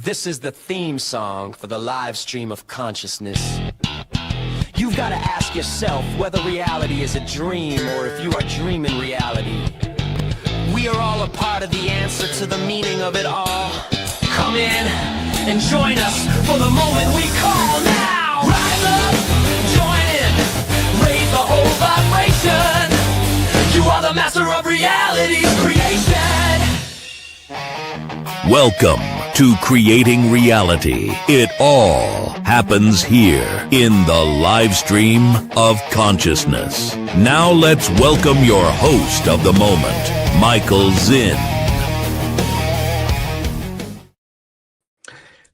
This is the theme song for the live stream of consciousness. You've got to ask yourself whether reality is a dream or if you are dreaming reality. We are all a part of the answer to the meaning of it all. Come in and join us for the moment we call now. Rise up, join in, raise the whole vibration. You are the master of reality's creation. Welcome to Creating Reality. It all happens here in the live stream of consciousness. Now let's welcome your host of the moment, Michael Zinn.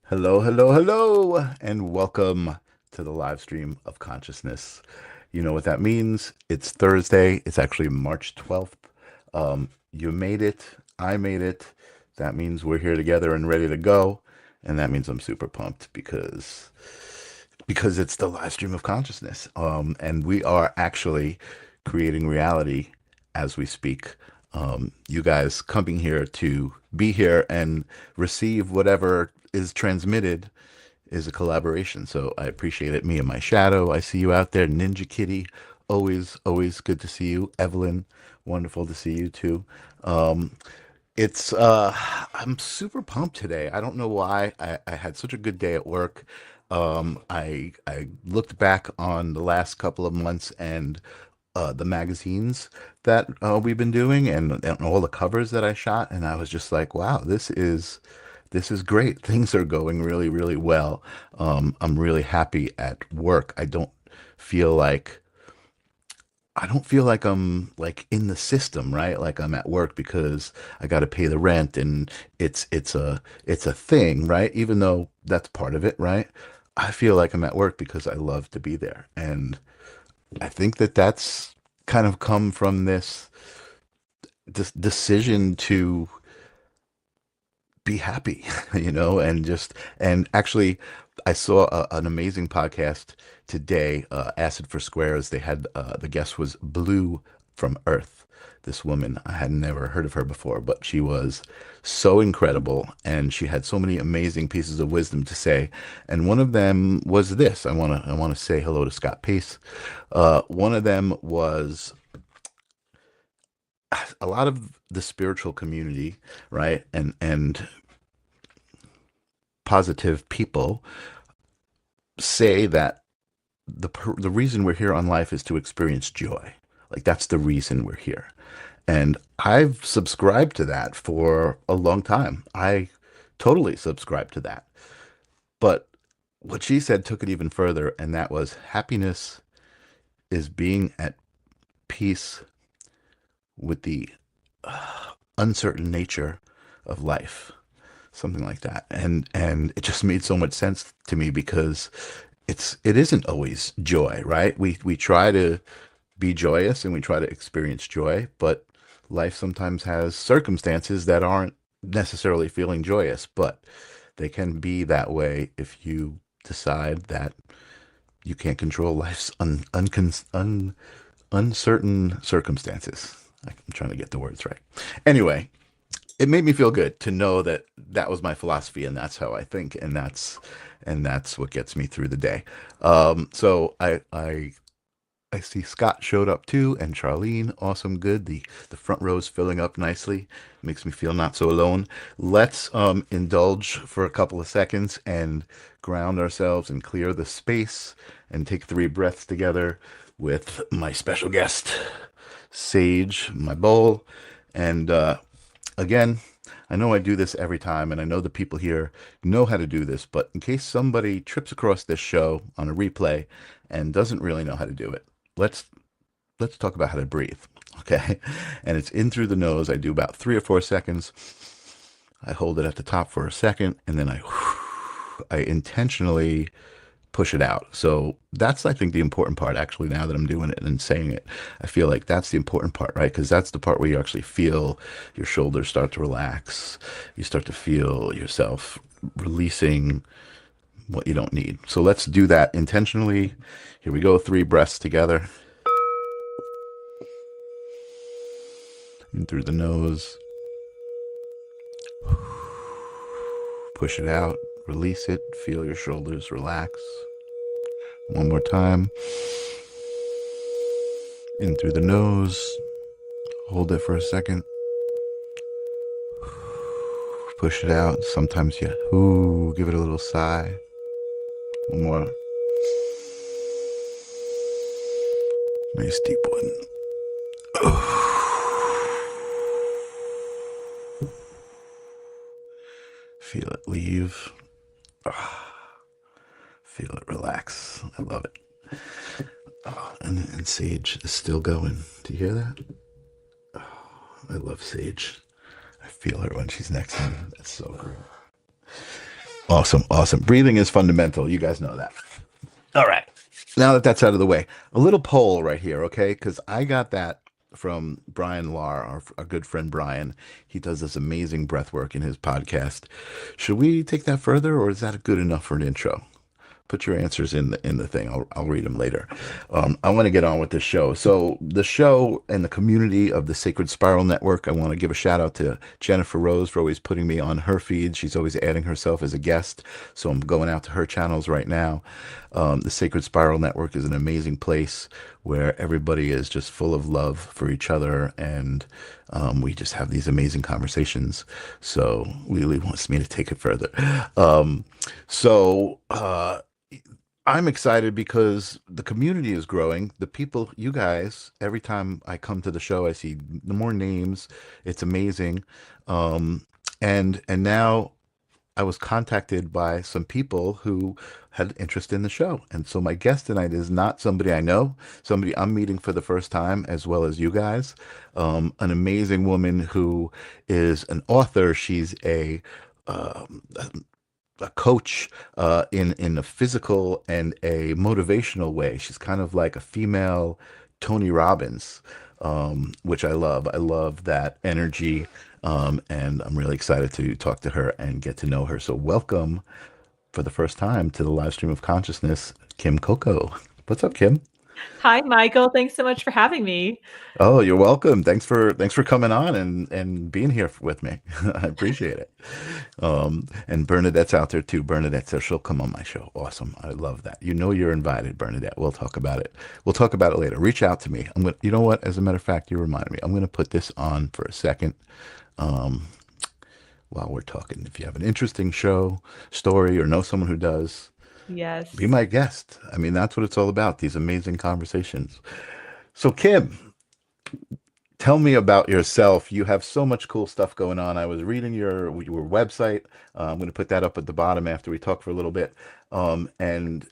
Hello, hello, hello, and welcome to the live stream of consciousness. You know what that means? It's Thursday. It's actually March 12th. You made it. I made it. That means we're here together and ready to go. And that means I'm super pumped because it's the live stream of consciousness. And we are actually creating reality as we speak. You guys coming here to be here and receive whatever is transmitted is a collaboration. So I appreciate it. Me and my shadow. I see you out there. Ninja Kitty. Always good to see you. Evelyn, wonderful to see you too. I'm super pumped today. I don't know why. I had such a good day at work. I looked back on the last couple of months and the magazines that we've been doing and all the covers that I shot, and I was just like, wow, this is great. Things are going really, really well. I'm really happy at work. I don't feel like I'm like in the system, right? Like I'm at work because I got to pay the rent and it's a thing, right? Even though that's part of it, right? I feel like I'm at work because I love to be there. And I think that that's kind of come from this decision to be happy, and actually I saw an amazing podcast today, Acid for Squares. They had, the guest was Blue from Earth. This woman, I had never heard of her before, but she was so incredible and she had so many amazing pieces of wisdom to say. And one of them was this. I want to say hello to Scott Pace. One of them was a lot of the spiritual community, right? And positive people say that the reason we're here on life is to experience joy. Like that's the reason we're here. And I've subscribed to that for a long time. I totally subscribe to that. But what she said took it even further, and that was happiness is being at peace with the uncertain nature of life, something like that. And it just made so much sense to me because it isn't always joy, right? We try to be joyous and we try to experience joy, but life sometimes has circumstances that aren't necessarily feeling joyous, but they can be that way if you decide that you can't control life's uncertain circumstances. I'm trying to get the words right. Anyway, it made me feel good to know that that was my philosophy and that's how I think, and that's what gets me through the day. So I see Scott showed up too, and Charlene, awesome, good. The front row is filling up nicely. Makes me feel not so alone. Let's indulge for a couple of seconds and ground ourselves and clear the space and take 3 breaths together with my special guest, Sage, my bowl. And again, I know I do this every time, and I know the people here know how to do this, but in case somebody trips across this show on a replay and doesn't really know how to do it, let's talk about how to breathe, okay? And it's in through the nose. I do about 3 or 4 seconds. I hold it at the top for a second, and then I intentionally push it out. So that's, I think, the important part, actually, now that I'm doing it and saying it. I feel like that's the important part, right? Because that's the part where you actually feel your shoulders start to relax. You start to feel yourself releasing what you don't need. So let's do that intentionally. Here we go. 3 breaths together. In through the nose. Push it out, release it, feel your shoulders relax. One more time. In through the nose, hold it for a second. Push it out. Sometimes you give it a little sigh. One more. Nice deep one. Feel it leave. Feel it relax. I love it. And Sage is still going. Do you hear that? I love Sage. I feel her when she's next to me. That's so great. Awesome, awesome. Breathing is fundamental. You guys know that. All right. Now that that's out of the way, a little poll right here, okay? Because I got that from Brian Lahr, our good friend Brian. He does this amazing breath work in his podcast. Should we take that further, or is that good enough for an intro? Put your answers in the thing. I'll read them later. I want to get on with the show. So the show and the community of the Sacred Spiral Network, I want to give a shout out to Jennifer Rose for always putting me on her feed. She's always adding herself as a guest. So I'm going out to her channels right now. The Sacred Spiral Network is an amazing place where everybody is just full of love for each other, and we just have these amazing conversations. So Lily wants me to take it further. I'm excited because the community is growing. The people, you guys, every time I come to the show, I see the more names. It's amazing. And now I was contacted by some people who had interest in the show. And so my guest tonight is not somebody I know, somebody I'm meeting for the first time, as well as you guys. An amazing woman who is an author. She's a coach in a physical and a motivational way. She's kind of like a female Tony Robbins, which I love. I love that energy, and I'm really excited to talk to her and get to know her. So welcome for the first time to the Livestream of Consciousness, Kym Coco. What's up, Kym? Hi, Michael. Thanks so much for having me. Oh, you're welcome. Thanks for coming on and being here with me. I appreciate it. And Bernadette's out there too. Bernadette says she'll come on my show. Awesome. I love that. You know you're invited, Bernadette. We'll talk about it. We'll talk about it later. Reach out to me. You know what? As a matter of fact, you reminded me. I'm gonna put this on for a second. While we're talking. If you have an interesting story, or know someone who does, Yes. be my guest. I mean, that's what it's all about, these amazing conversations. So, Kym, tell me about yourself. You have so much cool stuff going on. I was reading your website. I'm going to put that up at the bottom after we talk for a little bit. And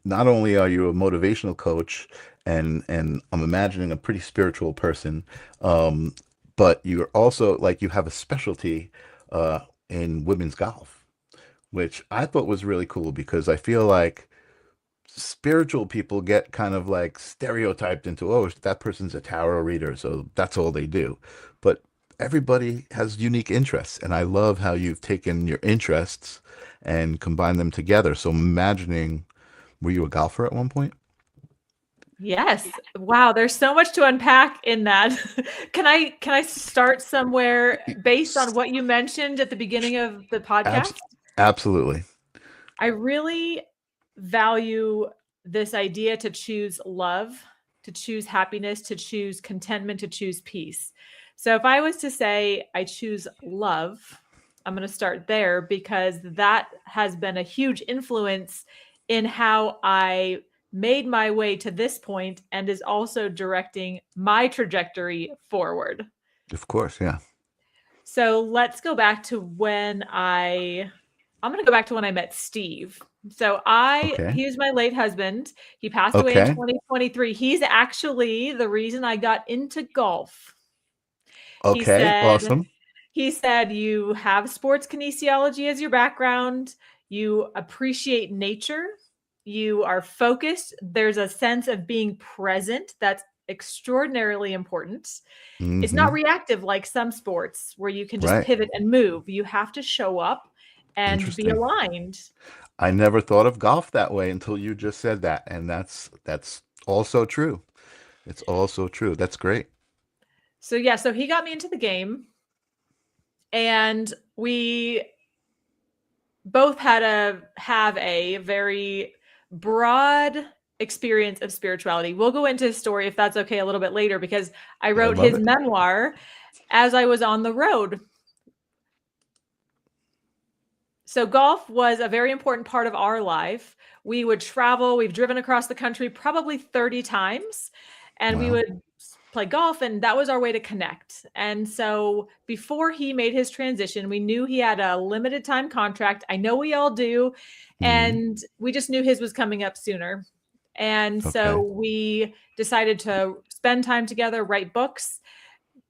not only are you a motivational coach, and I'm imagining a pretty spiritual person, but you're also you have a specialty in women's golf, which I thought was really cool, because I feel like spiritual people get kind of stereotyped into, oh, that person's a tarot reader, so that's all they do. But everybody has unique interests, and I love how you've taken your interests and combined them together. So I'm imagining, were you a golfer at one point? Yes. Wow. There's so much to unpack in that. Can I start somewhere based on what you mentioned at the beginning of the podcast? Absolutely. I really value this idea to choose love, to choose happiness, to choose contentment, to choose peace. So if I was to say I choose love, I'm going to start there, because that has been a huge influence in how I made my way to this point, and is also directing my trajectory forward. Of course, yeah. So let's go back to when I'm going to go back to when I met Steve. So he was my late husband. He passed away in 2023. He's actually the reason I got into golf. Okay, awesome. He said, you have sports kinesiology as your background. You appreciate nature. You are focused. There's a sense of being present that's extraordinarily important. Mm-hmm. It's not reactive like some sports where you can just pivot and move. You have to show up and be aligned. I never thought of golf that way until you just said that. And that's also true. It's also true. That's great. So he got me into the game, and we both have a very broad experience of spirituality. We'll go into his story, if that's okay, a little bit later, because I I wrote love his it. memoir as I was on the road. So golf was a very important part of our life. We would travel. We've driven across the country probably 30 times, and we Wow. would play golf, and that was our way to connect. And so before he made his transition, we knew he had a limited time contract. I know we all do. And we just knew his was coming up sooner. And so Okay. we decided to spend time together, write books,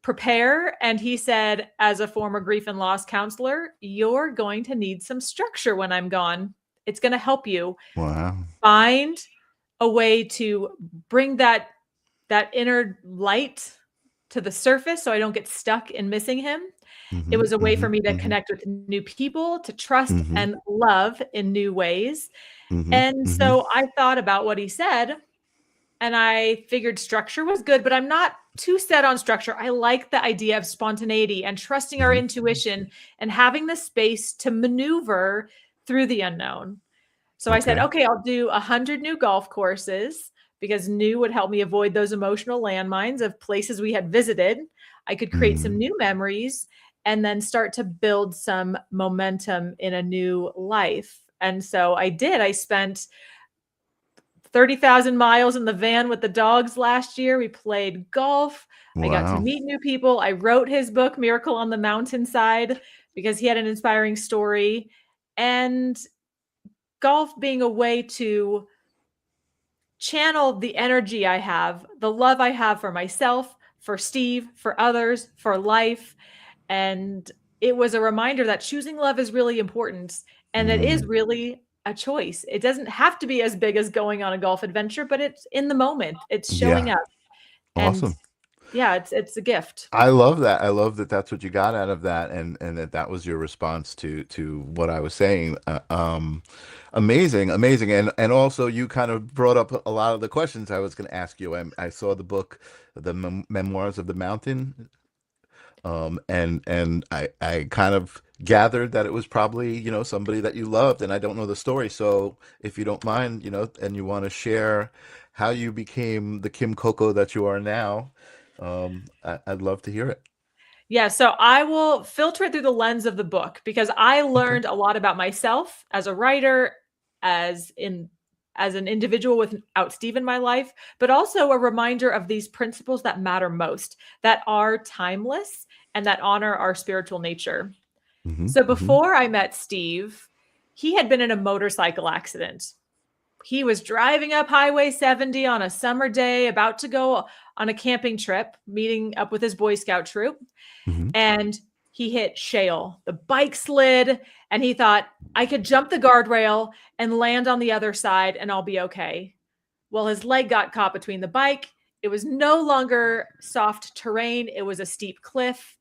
prepare. And he said, as a former grief and loss counselor, you're going to need some structure when I'm gone. It's going to help you Wow. find a way to bring that inner light to the surface so I don't get stuck in missing him. It was a way for me to connect with new people, to trust and love in new ways. And so I thought about what he said, and I figured structure was good, but I'm not too set on structure. I like the idea of spontaneity and trusting our intuition and having the space to maneuver through the unknown. So I said, okay, I'll do 100 new golf courses, because new would help me avoid those emotional landmines of places we had visited. I could create some new memories and then start to build some momentum in a new life. And so I did. I spent 30,000 miles in the van with the dogs last year. We played golf. I got to Wow. meet new people. I wrote his book, Miracle on the Mountainside, because he had an inspiring story. And golf being a way to channel the energy I have, the love I have for myself, for Steve, for others, for life. And it was a reminder that choosing love is really important, and it is really a choice. It doesn't have to be as big as going on a golf adventure, but it's in the moment. It's showing Yeah. up. And Awesome. yeah, it's a gift. I love that. I love that that's what you got out of that, and that was your response to what I was saying. Amazing, amazing, and also you kind of brought up a lot of the questions I was going to ask you. I saw the book, the Memoirs of the Mountain, and I kind of gathered that it was probably, somebody that you loved, and I don't know the story. So if you don't mind, and you want to share how you became the Kym Coco that you are now, I'd love to hear it. Yeah, so I will filter it through the lens of the book, because I Okay. learned a lot about myself as a writer, as an individual without Steve in my life, but also a reminder of these principles that matter most, that are timeless and that honor our spiritual nature. Hmm. So Hmm. before I met Steve, he had been in a motorcycle accident. He was driving up Highway 70 on a summer day, about to go on a camping trip, meeting up with his Boy Scout troop, Hmm. and he hit shale. The bike slid, and he thought, I could jump the guardrail and land on the other side and I'll be okay. Well, his leg got caught between the bike. It was no longer soft terrain, it was a steep cliff.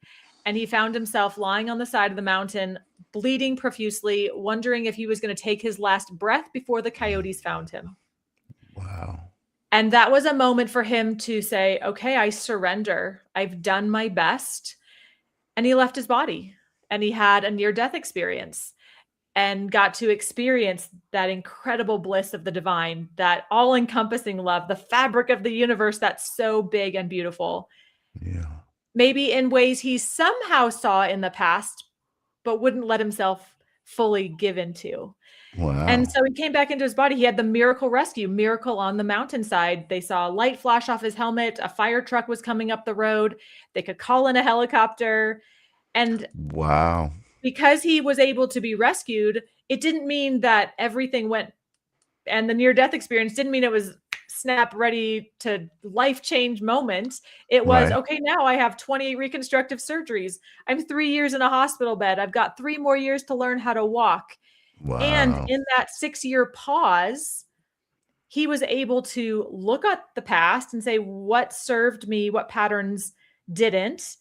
And he found himself lying on the side of the mountain, bleeding profusely, wondering if he was going to take his last breath before the coyotes found him. Wow. And that was a moment for him to say, okay, I surrender. I've done my best. And he left his body, and he had a near-death experience and got to experience that incredible bliss of the divine, that all-encompassing love, the fabric of the universe that's so big and beautiful. Yeah. Maybe in ways he somehow saw in the past, but wouldn't let himself fully give into. And Wow. so he came back into his body. He had the miracle rescue, Miracle on the Mountainside. They saw a light flash off his helmet. A fire truck was coming up the road. They could call in a helicopter. And Wow. because he was able to be rescued, it didn't mean that everything went, and the near-death experience didn't mean it was snap ready to life change moment. It was, Right. okay, now I have 28 reconstructive surgeries. I'm 3 years in a hospital bed. I've got 3 more years to learn how to walk. And Wow. in that 6-year pause, he was able to look at the past and say, what served me, what patterns didn't,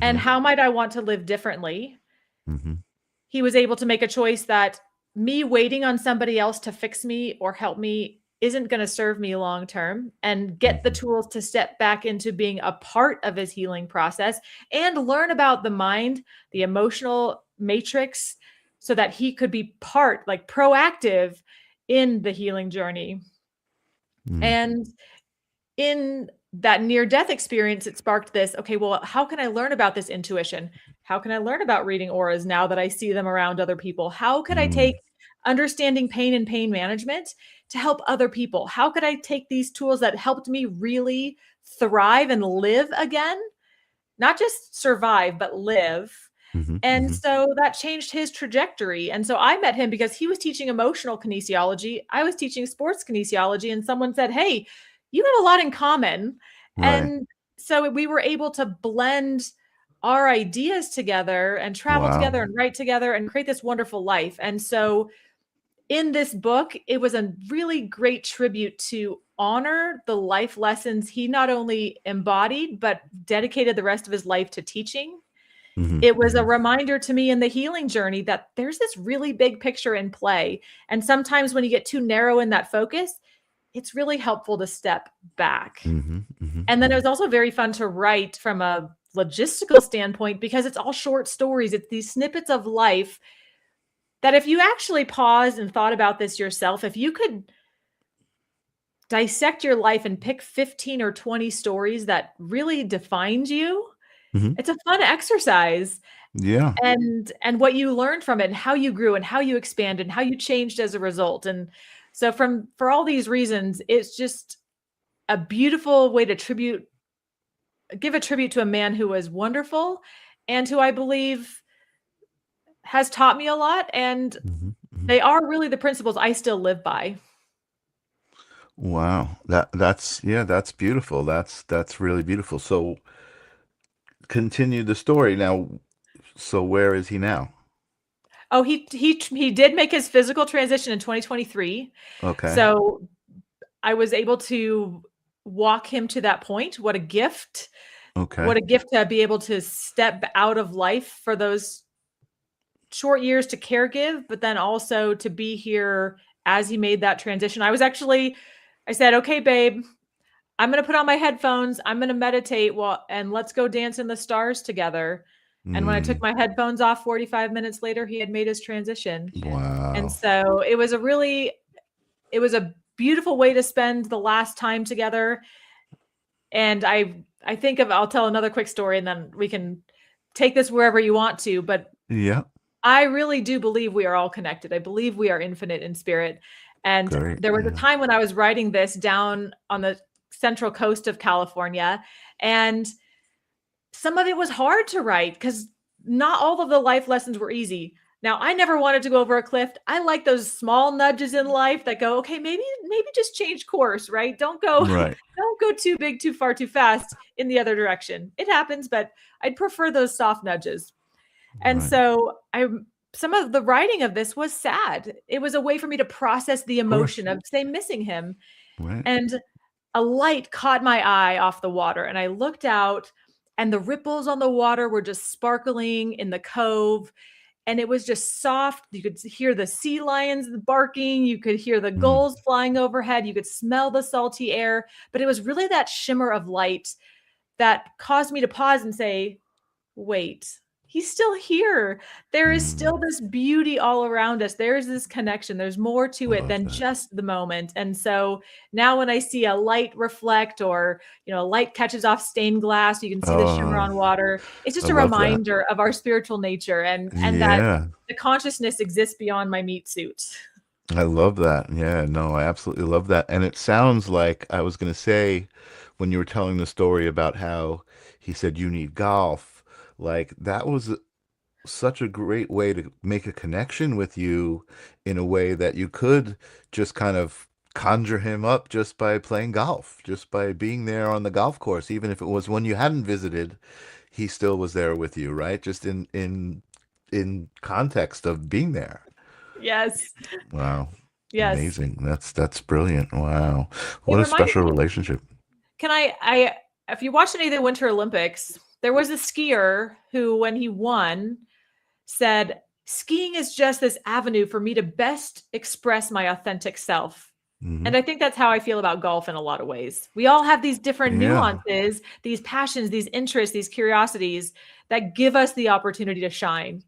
and Hmm. how might I want to live differently? Hmm. He was able to make a choice that me waiting on somebody else to fix me or help me isn't going to serve me long term, and get the Hmm. tools to step back into being a part of his healing process and learn about the mind, the emotional matrix, so that he could be part, like proactive in the healing journey. And in that near-death experience, it sparked this, okay, well, how can I learn about this intuition? How can I learn about reading auras now that I see them around other people? How could I take understanding pain and pain management to help other people? How could I take these tools that helped me really thrive and live again? Not just survive, but live. And so that changed his trajectory. And so I met him because he was teaching emotional kinesiology. I was teaching sports kinesiology. And someone said, hey, you have a lot in common. Right. And so we were able to blend our ideas together and travel Wow. together and write together and create this wonderful life. And so in this book, it was a really great tribute to honor the life lessons he not only embodied, but dedicated the rest of his life to teaching. It was a reminder to me in the healing journey that there's this really big picture in play. And sometimes when you get too narrow in that focus, it's really helpful to step back. And then it was also very fun to write from a logistical standpoint because it's all short stories. It's these snippets of life that if you actually paused and thought about this yourself, if you could dissect your life and pick 15 or 20 stories that really defined you, it's a fun exercise. Yeah. And what you learned from it and how you grew and how you expanded and how you changed as a result. And so for all these reasons, it's just a beautiful way to give a tribute to a man who was wonderful and who I believe has taught me a lot. And they are really the principles I still live by. Wow. That's beautiful. That's really beautiful. So continue the story now. So where is he now? Oh, he did make his physical transition in 2023. Okay. So I was able to walk him to that point. What a gift. Okay. What a gift to be able to step out of life for those short years to caregive, but then also to be here as he made that transition. I said, okay, babe, I'm going to put on my headphones. I'm going to meditate and let's go dance in the stars together. And when I took my headphones off 45 minutes later, he had made his transition. Wow. And so it was a beautiful way to spend the last time together. And I'll tell another quick story and then we can take this wherever you want to, but Yeah. I really do believe we are all connected. I believe we are infinite in spirit. And there was a time when I was writing this down on the central coast of California, and some of it was hard to write because not all of the life lessons were easy. Now, I never wanted to go over a cliff. I like those small nudges in life that go, okay, maybe just change course, right? Don't go too big, too far, too fast in the other direction. It happens, but I'd prefer those soft nudges. And so some of the writing of this was sad. It was a way for me to process the emotion of, say, missing him. Right. And a light caught my eye off the water. And I looked out and the ripples on the water were just sparkling in the cove. And it was just soft. You could hear the sea lions barking. You could hear the gulls flying overhead. You could smell the salty air. But it was really that shimmer of light that caused me to pause and say, wait, he's still here. There is still this beauty all around us. There's this connection. There's more to it than just the moment. And so now when I see a light reflect or, a light catches off stained glass, you can see the shimmer on water. It's just a reminder of our spiritual nature and that the consciousness exists beyond my meat suit. I love that. Yeah, no, I absolutely love that. And it sounds like I was going to say when you were telling the story about how he said you need golf, like that was such a great way to make a connection with you in a way that you could just kind of conjure him up just by playing golf, just by being there on the golf course, even if it was one you hadn't visited, he still was there with you, right? Just in context of being there. Yes. Wow. Yes. Amazing. That's brilliant. Wow. What a special relationship. If you watch any of the Winter Olympics, there was a skier who, when he won, said, skiing is just this avenue for me to best express my authentic self. And I think that's how I feel about golf in a lot of ways. We all have these different nuances, these passions, these interests, these curiosities that give us the opportunity to shine.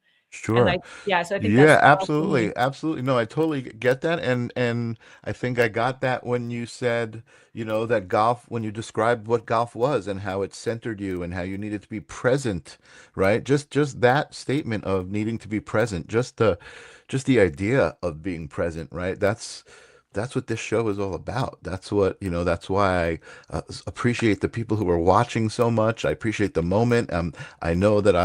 And Sure. so I think that's Yeah, powerful. absolutely. Absolutely. No, I totally get that. And I think I got that when you said, that golf, when you described what golf was and how it centered you and how you needed to be present, right? Just that statement of needing to be present, just the idea of being present, right? That's what this show is all about. That's why I appreciate the people who are watching so much. I appreciate the moment. I know that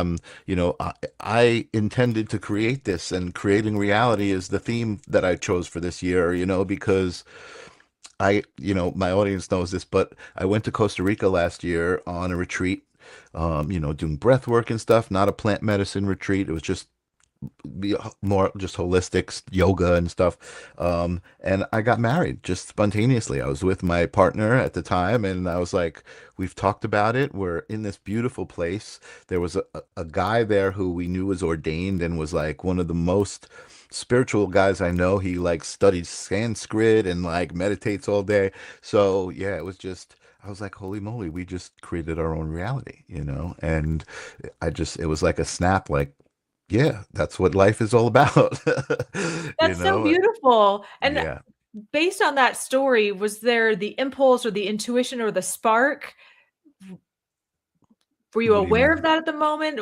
I intended to create this, and creating reality is the theme that I chose for this year, because my audience knows this, but I went to Costa Rica last year on a retreat, doing breath work and stuff, not a plant medicine retreat. It was just be more just holistic yoga and stuff. And I got married just spontaneously. I was with my partner at the time, and I was like, we've talked about it. We're in this beautiful place. There was a guy there who we knew was ordained and was like one of the most spiritual guys I know. He like studies Sanskrit and like meditates all day. So yeah, it was just, I was like, holy moly, we just created our own reality, and it was like a snap, like, yeah, that's what life is all about. You That's so know? beautiful. And Yeah. based on that story, was there the impulse or the intuition or the spark? Were you What do you aware mean? of that at the moment?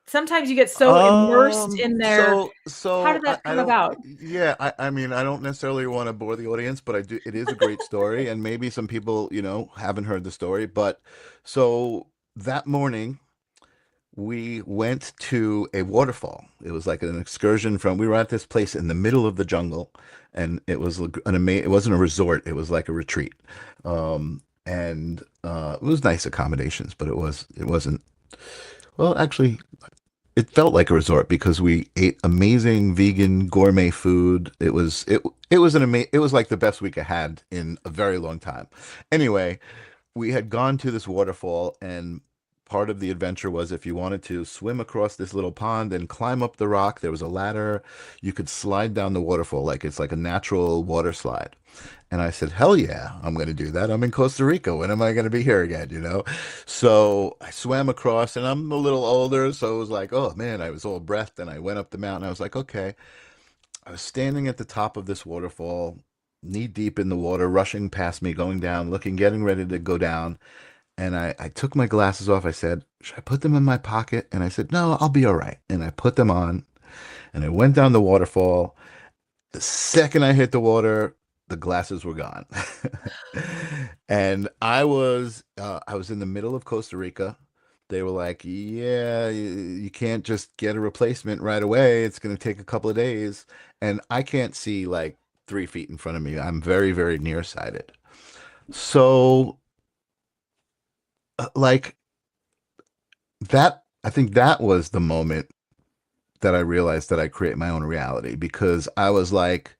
Sometimes you get so immersed in there. How So did that I come don't, about? yeah, I mean, I don't necessarily want to bore the audience, but it is a great story, and maybe some people, haven't heard the story, but so that morning, we went to a waterfall. It was like an excursion we were at this place in the middle of the jungle, and it was it wasn't a resort, it was like a retreat. And it was nice accommodations, but it wasn't, well, actually, it felt like a resort because we ate amazing vegan gourmet food. It was like the best week I had in a very long time. Anyway, we had gone to this waterfall, and part of the adventure was if you wanted to swim across this little pond and climb up the rock, there was a ladder. You could slide down the waterfall like it's like a natural water slide. And I said, hell yeah, I'm going to do that. I'm in Costa Rica. When am I going to be here again? So I swam across, and I'm a little older. So it was like, oh man, I was all breathed, and I went up the mountain. I was like, okay. I was standing at the top of this waterfall, knee deep in the water, rushing past me, going down, looking, getting ready to go down. And I took my glasses off. I said, should I put them in my pocket? And I said, no, I'll be all right. And I put them on, and I went down the waterfall. The second I hit the water, the glasses were gone. And I was in the middle of Costa Rica. They were like, yeah, you can't just get a replacement right away. It's going to take a couple of days. And I can't see like 3 feet in front of me. I'm very, very nearsighted. So, like I think that was the moment that I realized that I create my own reality, because I was like,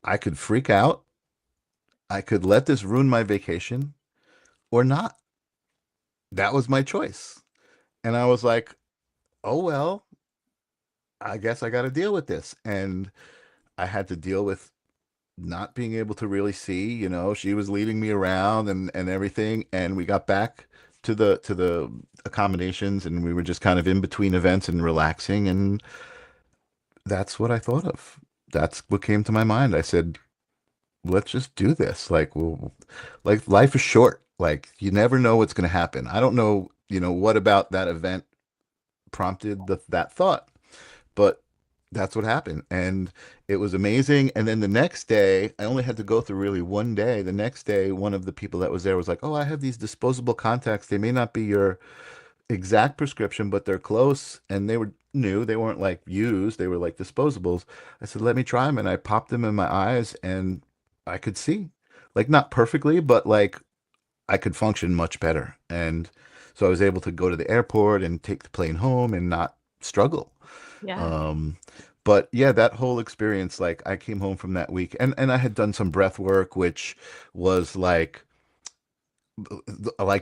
I could freak out. I could let this ruin my vacation or not. That was my choice. And I was like, oh, well, I guess I got to deal with this. And I had to deal with not being able to really see, she was leading me around and everything. And we got back to the accommodations, and we were just kind of in between events and relaxing. And that's what I thought of. That's what came to my mind. I said, let's just do this. Like, well, like life is short. Like you never know what's going to happen. I don't know, what about that event prompted that thought, but that's what happened. And it was amazing. And then the next day, I only had to go through really one day. The next day, one of the people that was there was like, oh, I have these disposable contacts. They may not be your exact prescription, but they're close. And they were new. They weren't like used. They were like disposables. I said, let me try them. And I popped them in my eyes, and I could see, like not perfectly, but like I could function much better. And so I was able to go to the airport and take the plane home and not struggle. Yeah. Um, but yeah, that whole experience, like I came home from that week, and I had done some breath work, which was like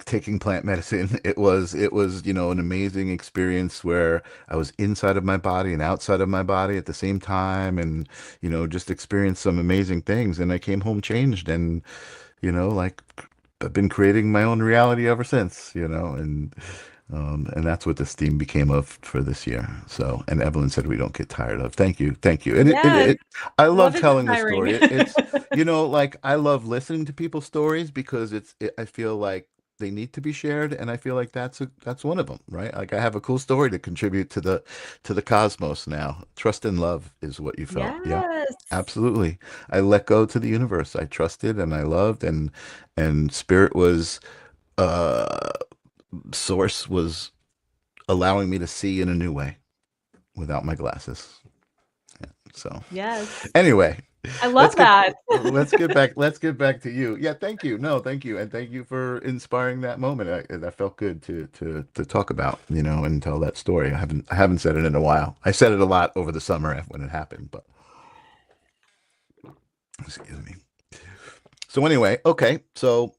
taking plant medicine. It was, an amazing experience where I was inside of my body and outside of my body at the same time, and, just experienced some amazing things. And I came home changed, and, like I've been creating my own reality ever since, and And that's what this theme became of for this year. So, and Evelyn said we don't get tired of. Thank you, thank you. And Yes. I Love love is telling the inspiring. story. It's like I love listening to people's stories because I feel like they need to be shared, and I feel like that's one of them, right? Like I have a cool story to contribute to the cosmos now. Trust and love is what you felt. Yeah, Yes. absolutely. I let go to the universe. I trusted and I loved, and spirit was uh source was allowing me to see in a new way without my glasses. Yeah, so Yes. anyway, I love let's get that. let's get back to you. Yeah, thank you. No, thank you, and thank you for inspiring that moment. That felt good to talk about, and tell that story. I haven't said it in a while. I said it a lot over the summer when it happened, but excuse me. So anyway, okay. So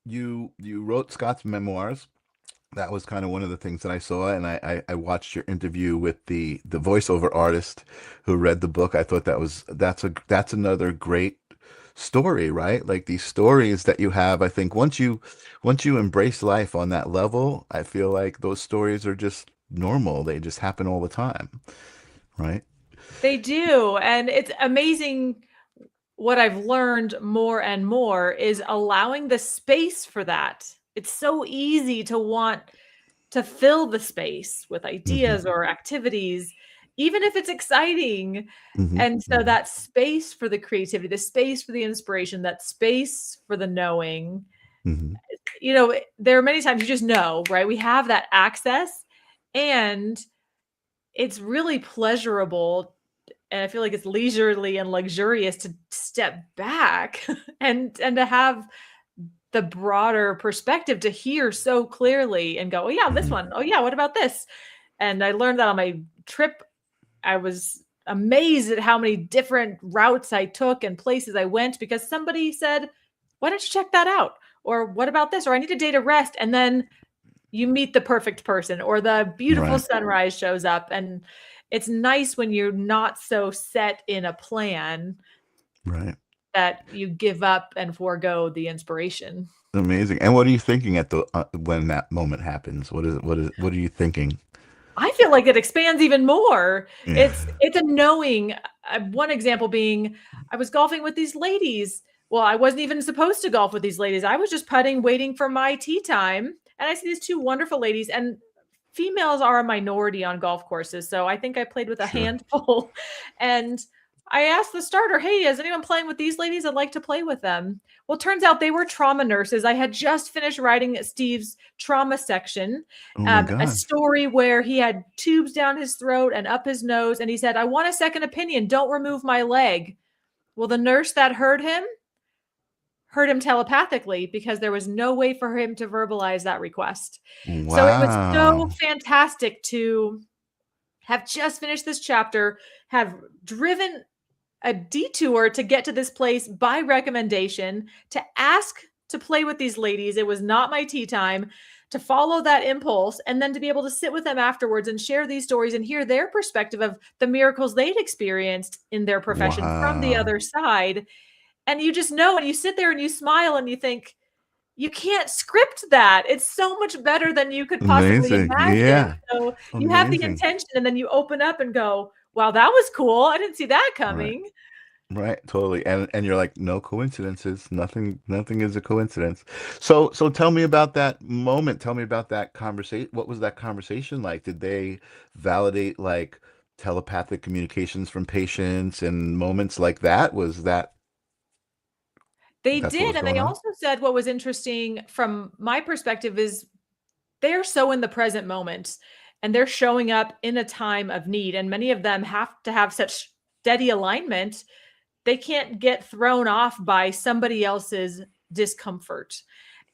you wrote Scott's memoirs. That was kind of one of the things that I saw, and I watched your interview with the voiceover artist who read the book. I thought that's another great story, right? Like these stories that you have. I think once you embrace life on that level, I feel like those stories are just normal. They just happen all the time, right? They do. And it's amazing. What I've learned more and more is allowing the space for that. It's so easy to want to fill the space with Hmm. ideas or activities, even if it's exciting. Hmm. And so Hmm. that space for the creativity, the space for the inspiration, that space for the knowing, Hmm. there are many times you just know, right? We have that access, and it's really pleasurable, and I feel like it's leisurely and luxurious to step back and to have the broader perspective to hear so clearly and go, oh yeah, this Hmm. one. Oh yeah, what about this? And I learned that on my trip. I was amazed at how many different routes I took and places I went because somebody said, why don't you check that out? Or what about this? Or I need a day to rest. And then you meet the perfect person or the beautiful Right, sunrise shows up. And it's nice when you're not so set in a plan right. that you give up and forego the inspiration. Amazing. And what are you thinking at the when that moment happens? What are you thinking? I feel like it expands even more. Yeah. It's a knowing. One example being, I was golfing with these ladies. Well, I wasn't even supposed to golf with these ladies. I was just putting, waiting for my tee time, and I see these two wonderful ladies. And females are a minority on golf courses, so I think I played with a Sure. handful. And I asked the starter, "Hey, is anyone playing with these ladies? I'd like to play with them." Well, it turns out they were trauma nurses. I had just finished writing Steve's trauma section, Oh my a gosh. story where he had tubes down his throat and up his nose. And he said, I want a second opinion. Don't remove my leg. Well, the nurse that heard him telepathically because there was no way for him to verbalize that request. So it was so Wow. fantastic to have just finished this chapter, have driven a detour to get to this place by recommendation, to ask to play with these ladies. It was not my tea time, to follow that impulse, and then to be able to sit with them afterwards and share these stories and hear their perspective of the miracles they'd experienced in their profession from the Wow. other side. And you just know, and you sit there and you smile and you think, you can't script that. It's so much better than you could possibly Amazing. imagine. Yeah. So you have the Amazing. intention, and then you open up and go, wow, that was cool. I didn't see that Right. coming. Right. Totally. And you're like, no coincidences. Nothing is a coincidence. So tell me about that moment. Tell me about that conversation. What was that conversation like? Did they validate like telepathic communications from patients and moments like that? Was They that's what did, was and they going on? also said what was interesting from my perspective is they're so in the present moment, and they're showing up in a time of need, and many of them have to have such steady alignment, they can't get thrown off by somebody else's discomfort,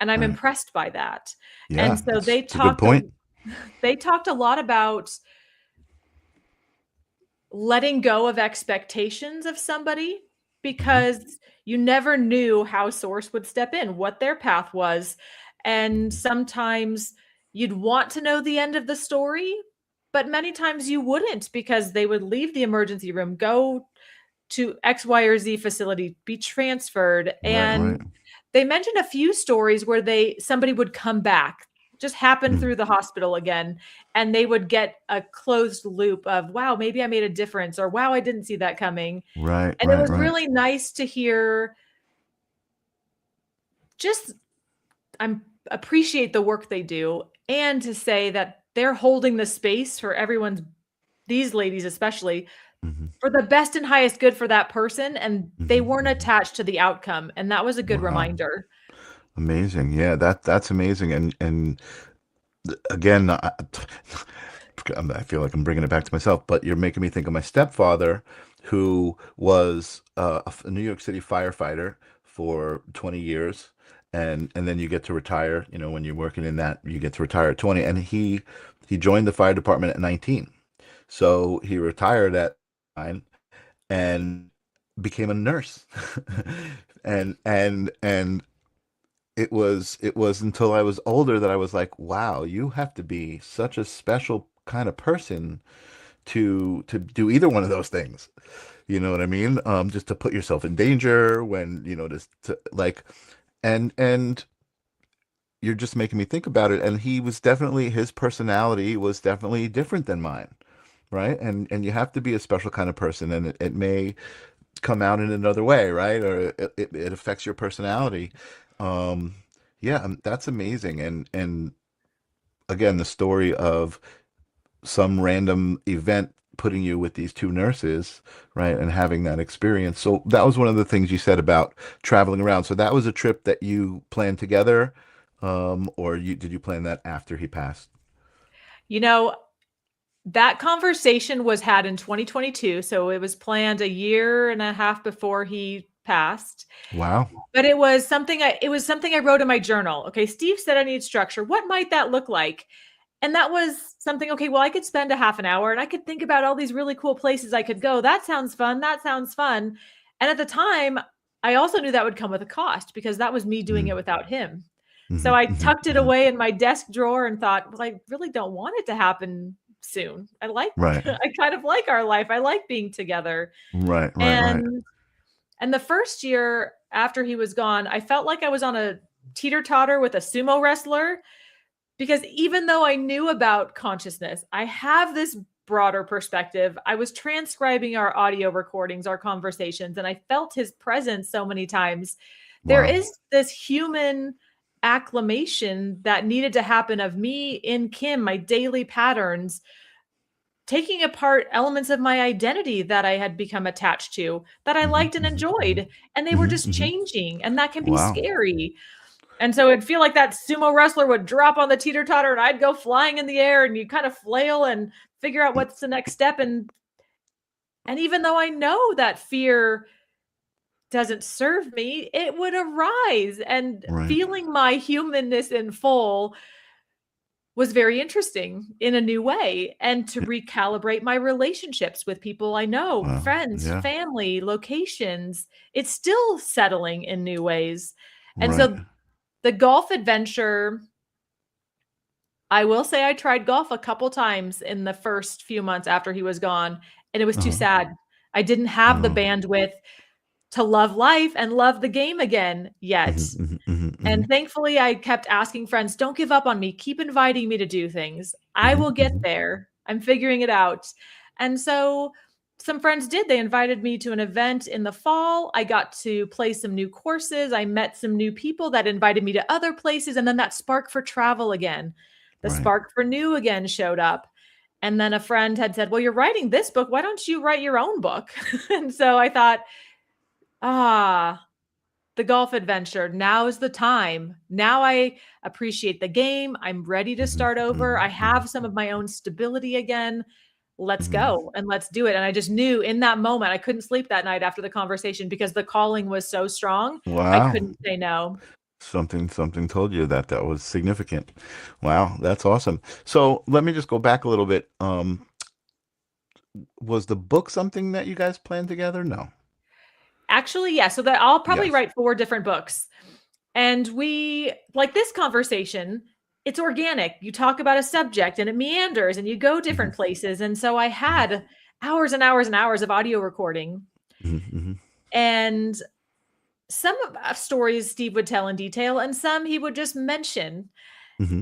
and I'm Right. impressed by that. And Yeah, so it's a good point. they talked a lot about letting go of expectations of somebody Hmm. because you never knew how source would step in, what their path was. And Hmm. sometimes you'd want to know the end of the story, but many times you wouldn't because they would leave the emergency room, go to X, Y, or Z facility, be transferred. Right, right. And they mentioned a few stories where somebody would come back. just happen Mm. through the hospital again. And they would get a closed loop of, wow, maybe I made a difference, or wow, I didn't see that coming. Right, And it right, was right. really nice to hear, just appreciate the work they do, and to say that they're holding the space for everyone's, these ladies especially, Mhm. for the best and highest good for that person, and they Mhm, weren't mhm. attached to the outcome, and that was a good Wow. reminder. Amazing. Yeah, that's amazing. And again, I feel like I'm bringing it back to myself, but you're making me think of my stepfather, who was a New York City firefighter for 20 years, and then you get to retire. You know, when you're working in that, you get to retire at 20, and he joined the fire department at 19, so he retired at 9 and became a nurse, and it was until I was older that I was like, wow, you have to be such a special kind of person to do either one of those things. You know what I mean? Just to put yourself in danger when, just to, like, and you're just making me think about it. And his personality was definitely different than mine, right? And you have to be a special kind of person, and it may come out in another way, right? Or it affects your personality. Um, yeah, that's amazing. And again, the story of some random event putting you with these two nurses, right? And having that experience. So that was one of the things you said about traveling around. So that was a trip that you planned together, or did you plan that after he passed? You know, that conversation was had in 2022, so it was planned a year and a half before he passed. Wow. But it was something I wrote in my journal. Okay, Steve said I need structure. What might that look like? And that was something, okay, well, I could spend a half an hour and I could think about all these really cool places I could go. That sounds fun. That sounds fun. And at the time, I also knew that would come with a cost, because that was me doing Mm-hmm, it without him. So I mm-hmm, tucked it hmm. away in my desk drawer and thought, well, I really don't want it to happen soon. Right, I kind of like our life. I like being together. right, right, right. And the first year after he was gone, I felt like I was on a teeter-totter with a sumo wrestler, because even though I knew about consciousness, I have this broader perspective. I was transcribing our audio recordings, our conversations, and I felt his presence so many times. There Wow. is this human acclimation that needed to happen of me in Kym, my daily patterns, taking apart elements of my identity that I had become attached to, that I Mm-hmm, liked and mm-hmm, enjoyed, and they were mm-hmm, just hmm. changing, and that can be Wow. scary. And so it'd feel like that sumo wrestler would drop on the teeter-totter and I'd go flying in the air, and you kind of flail and figure out what's the next step. And even though I know that fear doesn't serve me, it would arise, and Right. feeling my humanness in full was very interesting in a new way, and to Yeah. recalibrate my relationships with people I know, Wow. friends, Yeah. family, locations. It's still settling in new ways. And Right. so the golf adventure, I will say I tried golf a couple times in the first few months after he was gone, and it was too Uh-huh. sad. I didn't have the Oh. bandwidth to love life and love the game again yet. Mm-hmm, mm-hmm, mm-hmm, And thankfully, I kept asking friends, don't give up on me. Keep inviting me to do things. I mm-hmm, will get mm-hmm, there. I'm figuring it out. And so some friends did. They invited me to an event in the fall. I got to play some new courses. I met some new people that invited me to other places. And then that spark for travel again, the right. spark for new again showed up. And then a friend had said, well, you're writing this book. Why don't you write your own book? And so I thought, ah, the golf adventure. Now is the time. Now I appreciate the game. I'm ready to Mm-hmm, start over. mm-hmm, I mm-hmm, have some of my own stability again. Let's mm-hmm. go and let's do it. And I just knew in that moment, I couldn't sleep that night after the conversation, because the calling was so strong. I Wow. couldn't say no. Something told you that was significant. Wow, that's awesome. So let me just go back a little bit. Was the book something that you guys planned together? No. Actually, yeah. So that I'll probably Yes. write 4 different books. And we, like this conversation, it's organic. You talk about a subject and it meanders and you go Mm-hmm, different places. And so I mm-hmm, had hours and hours and hours of audio recording. mm-hmm, And some of stories Steve would tell in detail, and some he would just mention. mm-hmm,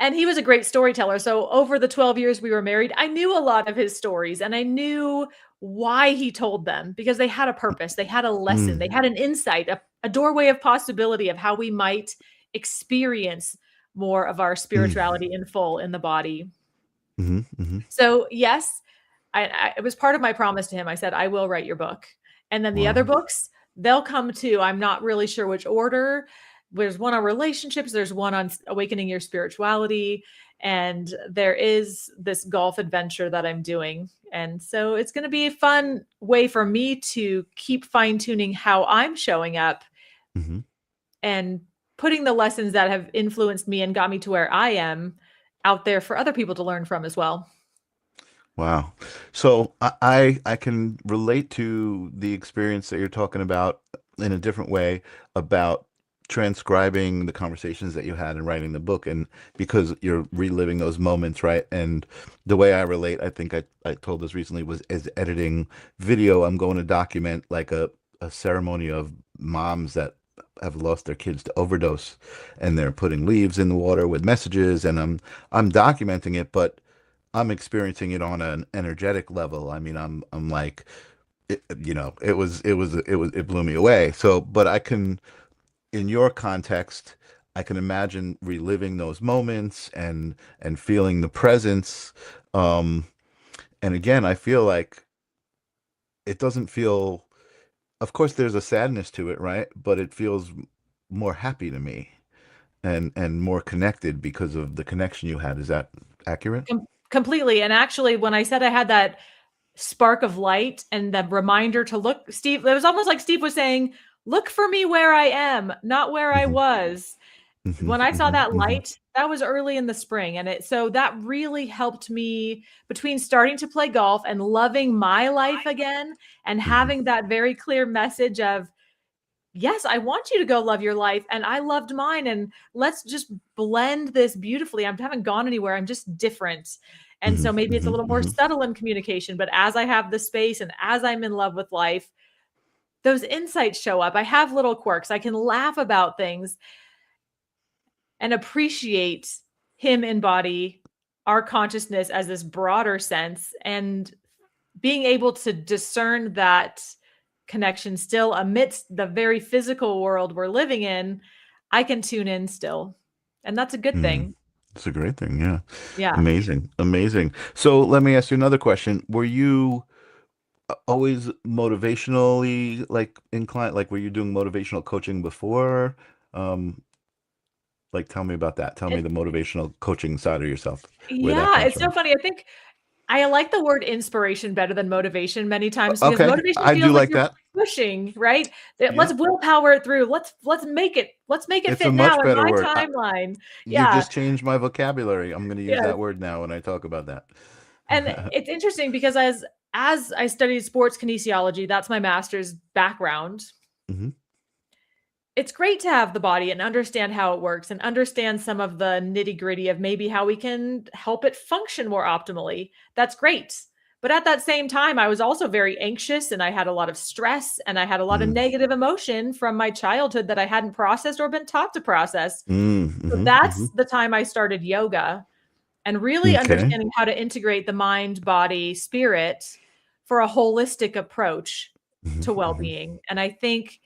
And he was a great storyteller. So over the 12 years we were married, I knew a lot of his stories, and I knew why he told them, because they had a purpose, they had a lesson, they had an insight, a doorway of possibility of how we might experience more of our spirituality in full in the body. So yes, it was part of my promise to him. I said, I will write your book. And then the other books, they'll come too. I'm not really sure which order. There's one on relationships. There's one on awakening your spirituality. And there is this golf adventure that I'm doing. And so it's going to be a fun way for me to keep fine tuning how I'm showing up and putting the lessons that have influenced me and got me to where I am out there for other people to learn from as well. Wow. So I can relate to the experience that you're talking about in a different way, about transcribing the conversations that you had and writing the book, and because you're reliving those moments, right? And the way I relate, I think I told this recently, was as editing video. I'm going to document like a ceremony of moms that have lost their kids to overdose, and they're putting leaves in the water with messages, and I'm documenting it, but I'm experiencing it on an energetic level. I mean, I'm like, it blew me away. So, but I can, in your context, I can imagine reliving those moments and feeling the presence. And again, I feel like it doesn't feel, of course, there's a sadness to it, right? But it feels more happy to me, and more connected because of the connection you had. Is that accurate? Completely. And actually, when I said I had that spark of light and the reminder to look, Steve, it was almost like Steve was saying, look for me where I am, not where I was. When I saw that light, that was early in the spring. And so that really helped me between starting to play golf and loving my life again, and having that very clear message of, yes, I want you to go love your life. And I loved mine. And let's just blend this beautifully. I haven't gone anywhere. I'm just different. And so maybe it's a little more subtle in communication, but as I have the space and as I'm in love with life, those insights show up. I have little quirks. I can laugh about things and appreciate him embody our consciousness as this broader sense, and being able to discern that connection still amidst the very physical world we're living in. I can tune in still, and that's a good thing. It's a great thing. Yeah. Yeah. Amazing. Amazing. So let me ask you another question. Were you always motivationally like inclined? Like, were you doing motivational coaching before? Like, tell me about that. Tell me the motivational coaching side of yourself, where that Yeah, comes it's so from. funny. I think I like the word inspiration better than motivation many times, because Okay. motivation I do feels like like you're that. pushing, right? That Yeah. let's willpower it through. Let's make it. Let's make it It's a fit now much in better my word. timeline. You Yeah. just changed my vocabulary. I'm going to use Yes. that word now when I talk about that. And it's interesting because as I studied sports kinesiology, that's my master's background. hmm It's great to have the body and understand how it works and understand some of the nitty-gritty of maybe how we can help it function more optimally. That's great. But at that same time, I was also very anxious, and I had a lot of stress, and I had a lot of negative emotion from my childhood that I hadn't processed or been taught to process. So that's the time I started yoga, and really Okay. understanding how to integrate the mind, body, spirit for a holistic approach hmm to hmm well-being. And I think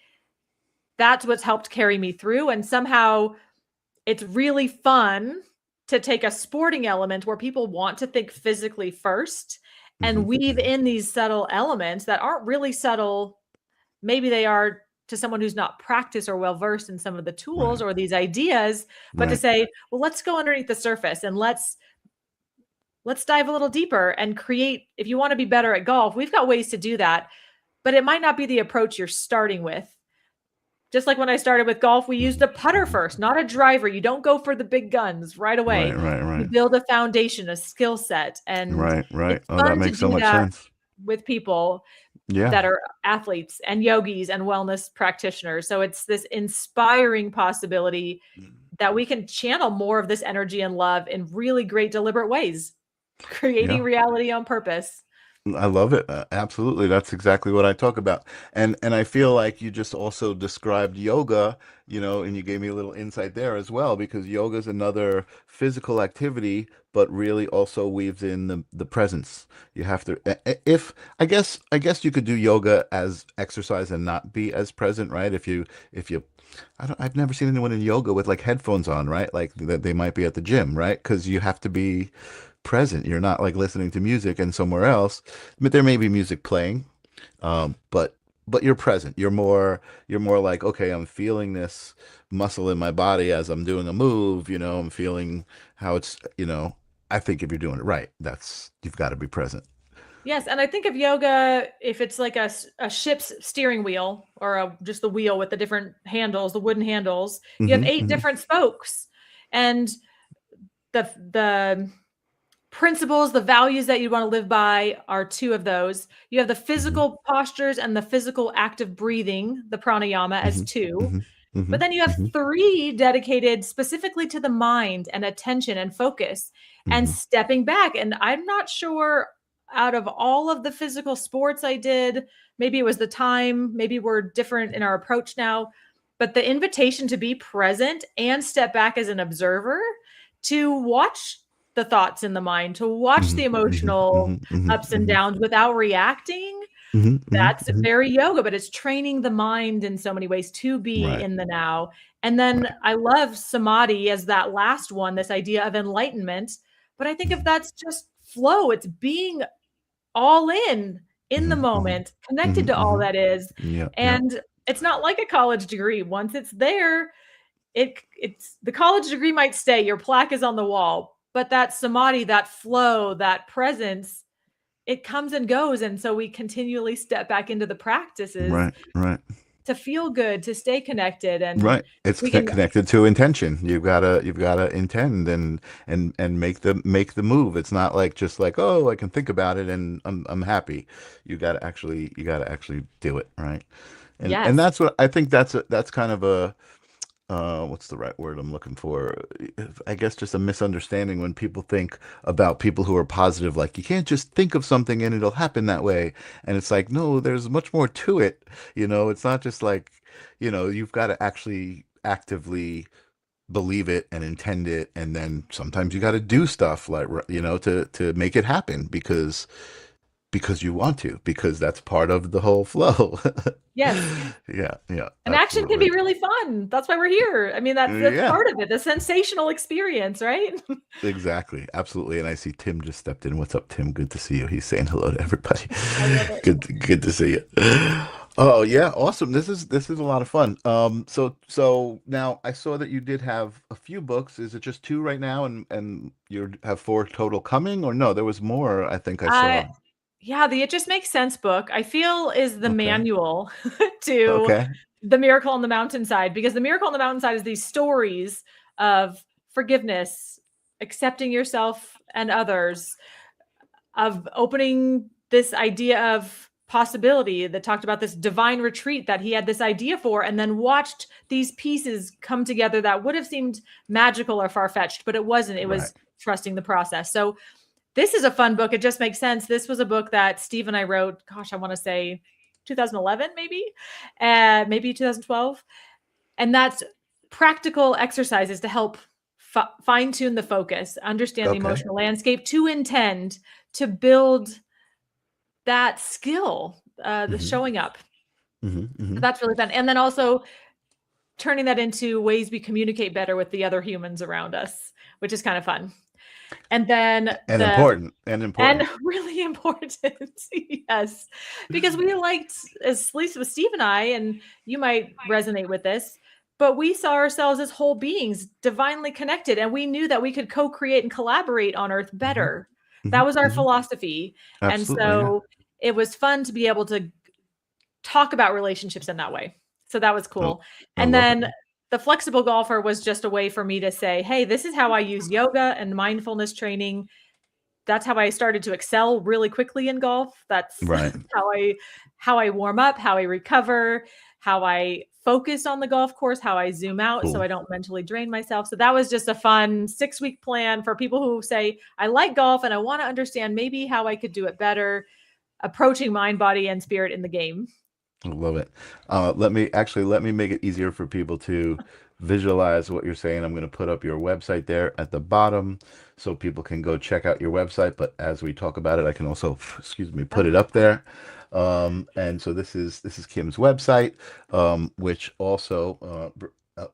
that's what's helped carry me through. And somehow it's really fun to take a sporting element where people want to think physically first and weave in these subtle elements that aren't really subtle. Maybe they are to someone who's not practiced or well versed in some of the tools Right. or these ideas, but to Right. say, well, let's go underneath the surface and let's dive a little deeper and create. If you want to be better at golf, we've got ways to do that, but it might not be the approach you're starting with. Just like when I started with golf, we used a putter first, not a driver. You don't go for the big guns right Right. away. Right. You Right. build a foundation, a skill set, and Right. Right. it's Oh, that fun to makes so do much that sense. with people Yeah. that are athletes and yogis and wellness practitioners. So it's this inspiring possibility that we can channel more of this energy and love in really great, deliberate ways, creating Yeah. reality on purpose. I love it. Absolutely. That's exactly what I talk about. And I feel like you just also described yoga, and you gave me a little insight there as well, because yoga is another physical activity, but really also weaves in the presence. You have to, if I guess you could do yoga as exercise and not be as present, right? If you I've never seen anyone in yoga with like headphones on, right? Like that they might be at the gym, right? Because you have to be present. You're not like listening to music and somewhere else. But there may be music playing, but you're present. You're more like, okay, I'm feeling this muscle in my body as I'm doing a move. I'm feeling how it's. I think if you're doing it right, that's you've got to be present. Yes, and I think of yoga if it's like a ship's steering wheel or just the wheel with the different handles, the wooden handles. You have Hmm. 8 Hmm. different spokes, and the principles, the values that you want to live by are 2 of those. You have the Hmm. physical postures and the physical active breathing, the pranayama, as Hmm. 2. Hmm. But Hmm. then you have Hmm. 3 dedicated specifically to the mind and attention and focus and Hmm. stepping back. And I'm not sure, out of all of the physical sports I did, maybe it was the time, maybe we're different in our approach now, but the invitation to be present and step back as an observer, to watch the thoughts in the mind, to watch Hmm. the Hmm. emotional Hmm. Hmm. ups and Hmm. downs without reacting. Hmm. That's Hmm. very yoga, but it's training the mind in so many ways to be Right. in the now. And then Right. I love samadhi as that last one, this idea of enlightenment. But I think if Hmm. that's just flow, it's being all in the Hmm. Hmm. moment, connected Hmm. to all Hmm. that is. Yeah. Yeah. And it's not like a college degree. Once it's there, it's the college degree might stay, your plaque is on the wall, but that samadhi, that flow, that presence, it comes and goes. And so we continually step back into the practices Right. Right. to feel good, to stay connected. And Right. It's we can, connected to intention. You've gotta intend and make the move. It's not like just like, oh, I can think about it and I'm happy. You gotta actually do it, right? And yes, that's what I think that's kind of a what's the right word I'm looking for? I guess just a misunderstanding when people think about people who are positive, like you can't just think of something and it'll happen that way. And it's like, no, there's much more to it. It's not just like, you've got to actually actively believe it and intend it, and then sometimes you got to do stuff like, to make it happen because you want to, because that's part of the whole flow. yes. Yeah, yeah, And action can be absolutely. really fun. That's why we're here. I mean, that's Yeah. part of it, the sensational experience, right? Exactly. Absolutely. And I see Tim just stepped in. What's up, Tim? Good to see you. He's saying hello to everybody. I love it. Good to see you. Oh yeah, awesome. This is a lot of fun. So now I saw that you did have a few books. Is it just 2 right now and you have 4 total coming, or no, there was more I think I Uh, saw. yeah, the It Just Makes Sense book, I feel, is the Okay. manual to Okay. the Miracle on the Mountainside, because the Miracle on the Mountainside is these stories of forgiveness, accepting yourself and others, of opening this idea of possibility, that talked about this divine retreat that he had this idea for, and then watched these pieces come together that would have seemed magical or far-fetched, but it wasn't. It Right. was trusting the process. So this is a fun book. It just makes sense. This was a book that Steve and I wrote, gosh, I want to say 2011, maybe 2012. And that's practical exercises to help fine tune the focus, understand the Okay. emotional landscape, to intend, to build that skill, the Hmm. showing up. Hmm. So Hmm. that's really fun. And then also turning that into ways we communicate better with the other humans around us, which is kind of fun. And then And important. And and important. really important. Yes. Because we liked, at least with Steve and I, and you might resonate with this, but we saw ourselves as whole beings, divinely connected, and we knew that we could co-create and collaborate on Earth Hmm. better. Hmm. That was our Hmm. philosophy. And Absolutely. Yeah. so it was fun to be able to talk about relationships in that way. So that was Oh, cool. I And love it. then the flexible golfer was just a way for me to say, hey, this is how I use yoga and mindfulness training. That's how I started to excel really quickly in golf. That's Right. how I warm up, how I recover, how I focus on the golf course, how I zoom out so Cool. I don't mentally drain myself. So that was just a fun 6-week plan for people who say, I like golf and I want to understand maybe how I could do it better. approaching mind, body, and spirit in the game. I love it. Let me make it easier for people to visualize what you're saying. I'm going to put up your website there at the bottom so people can go check out your website. But as we talk about it, I can also, excuse me, put it up there. And so this is Kym's website, which also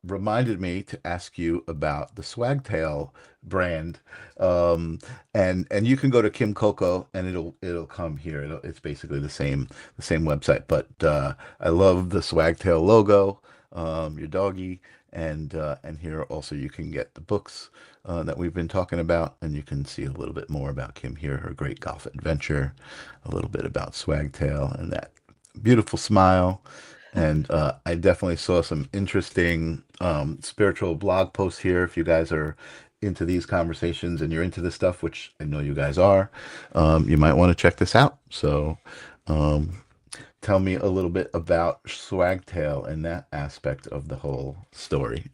reminded me to ask you about the Swagtail brand. And you can go to Kym Coco and it'll come here. It's basically the same website. But I love the Swagtail logo, your doggy, and here also you can get the books that we've been talking about, and you can see a little bit more about Kym here, her great golf adventure, a little bit about Swagtail, and that beautiful smile. And I definitely saw some interesting spiritual blog posts here. If you guys are into these conversations and you're into this stuff, which I know you guys are, you might want to check this out. So tell me a little bit about Swagtail and that aspect of the whole story.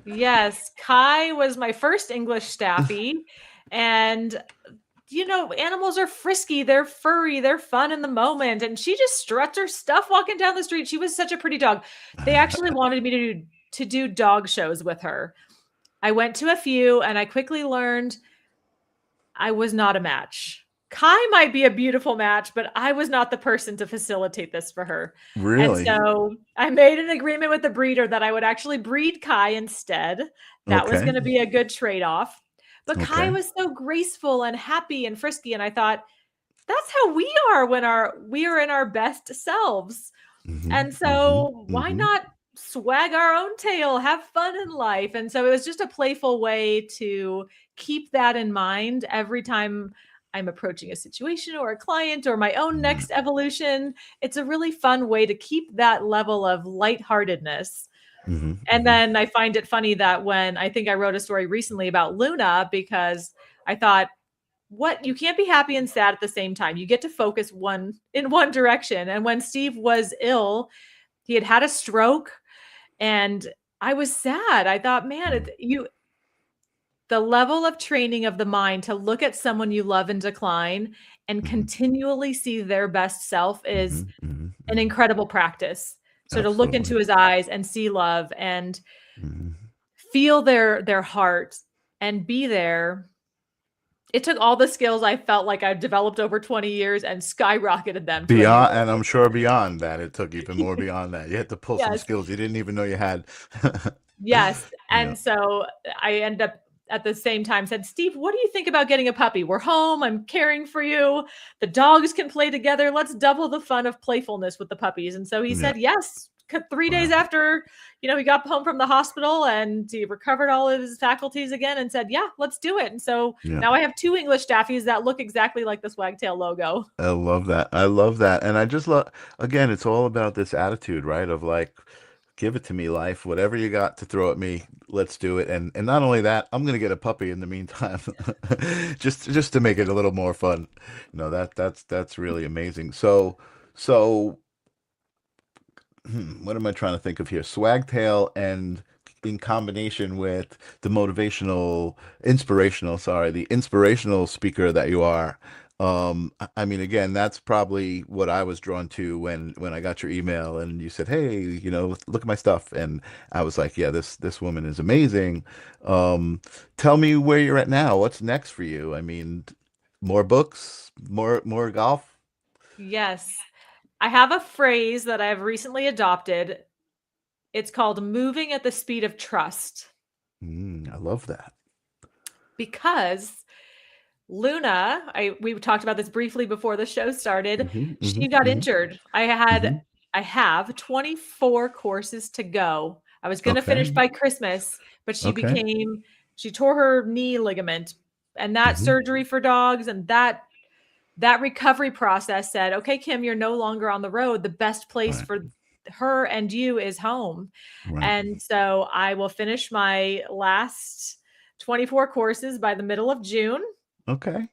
Yes, Kai was my first English staffy. And, animals are frisky, they're furry, they're fun in the moment. And she just struts her stuff walking down the street. She was such a pretty dog. They actually wanted me to do dog shows with her. I went to a few and I quickly learned I was not a match. Kai might be a beautiful match, but I was not the person to facilitate this for her. And Really? so I made an agreement with the breeder that I would actually breed Kai instead. That was Okay. going to be a good trade-off. But Kai Okay. was so graceful and happy and frisky. And I thought, that's how we are when we are in our best selves. Hmm. And Hmm. so why Hmm. not swag our own tail, have fun in life? And so it was just a playful way to keep that in mind every time I'm approaching a situation or a client or my own next evolution. It's a really fun way to keep that level of lightheartedness. Hmm. And Hmm. then I find it funny that when I think I wrote a story recently about Luna, because I thought, what, you can't be happy and sad at the same time. You get to focus in one direction. And when Steve was ill, he had had a stroke and I was sad. I thought, man, the level of training of the mind to look at someone you love in decline and Hmm. continually see their best self Hmm. is Hmm. an Hmm. incredible practice. So to look Absolutely. into his eyes and see love and Hmm. feel their heart and be there. It took all the skills I felt like I've developed over 20 years and skyrocketed them to a new Beyond, and level. I'm sure beyond that, it took even more beyond that. You had to pull some Yes. skills you didn't even know you had. Yes. Yeah. And so I end up at the same time said, Steve, what do you think about getting a puppy? We're home. I'm caring for you. The dogs can play together. Let's double the fun of playfulness with the puppies. And so he Yeah. said, yes. 3 days Wow. after, he got home from the hospital and he recovered all of his faculties again and said, yeah, let's do it. And so Yeah. now I have 2 English staffies that look exactly like the Swagtail logo. I love that. I love that. And I just love, again, it's all about this attitude, right? Of like, give it to me, life. Whatever you got to throw at me, let's do it. And not only that, I'm gonna get a puppy in the meantime, just to make it a little more fun. That's really amazing. So what am I trying to think of here? Swagtail and in combination with the the inspirational speaker that you are. I mean, again, that's probably what I was drawn to when I got your email and you said, "Hey, look at my stuff," and I was like, "Yeah, this woman is amazing." Um, Tell me where you're at now. What's next for you? I mean, more books, more golf. Yes. I have a phrase that I've recently adopted. It's called moving at the speed of trust I love that. because Luna, we talked about this briefly before the show started. Hmm. Hmm. She got Hmm. injured. Hmm. I have 24 courses to go. I was going to finish Okay. by Christmas, but Okay. she tore her knee ligament, and that Hmm. surgery for dogs and that recovery process said, okay, Kym, you're no longer on the road. The best place Right. for her and you is home. Right. And so I will finish my last 24 courses by the middle of June. Okay.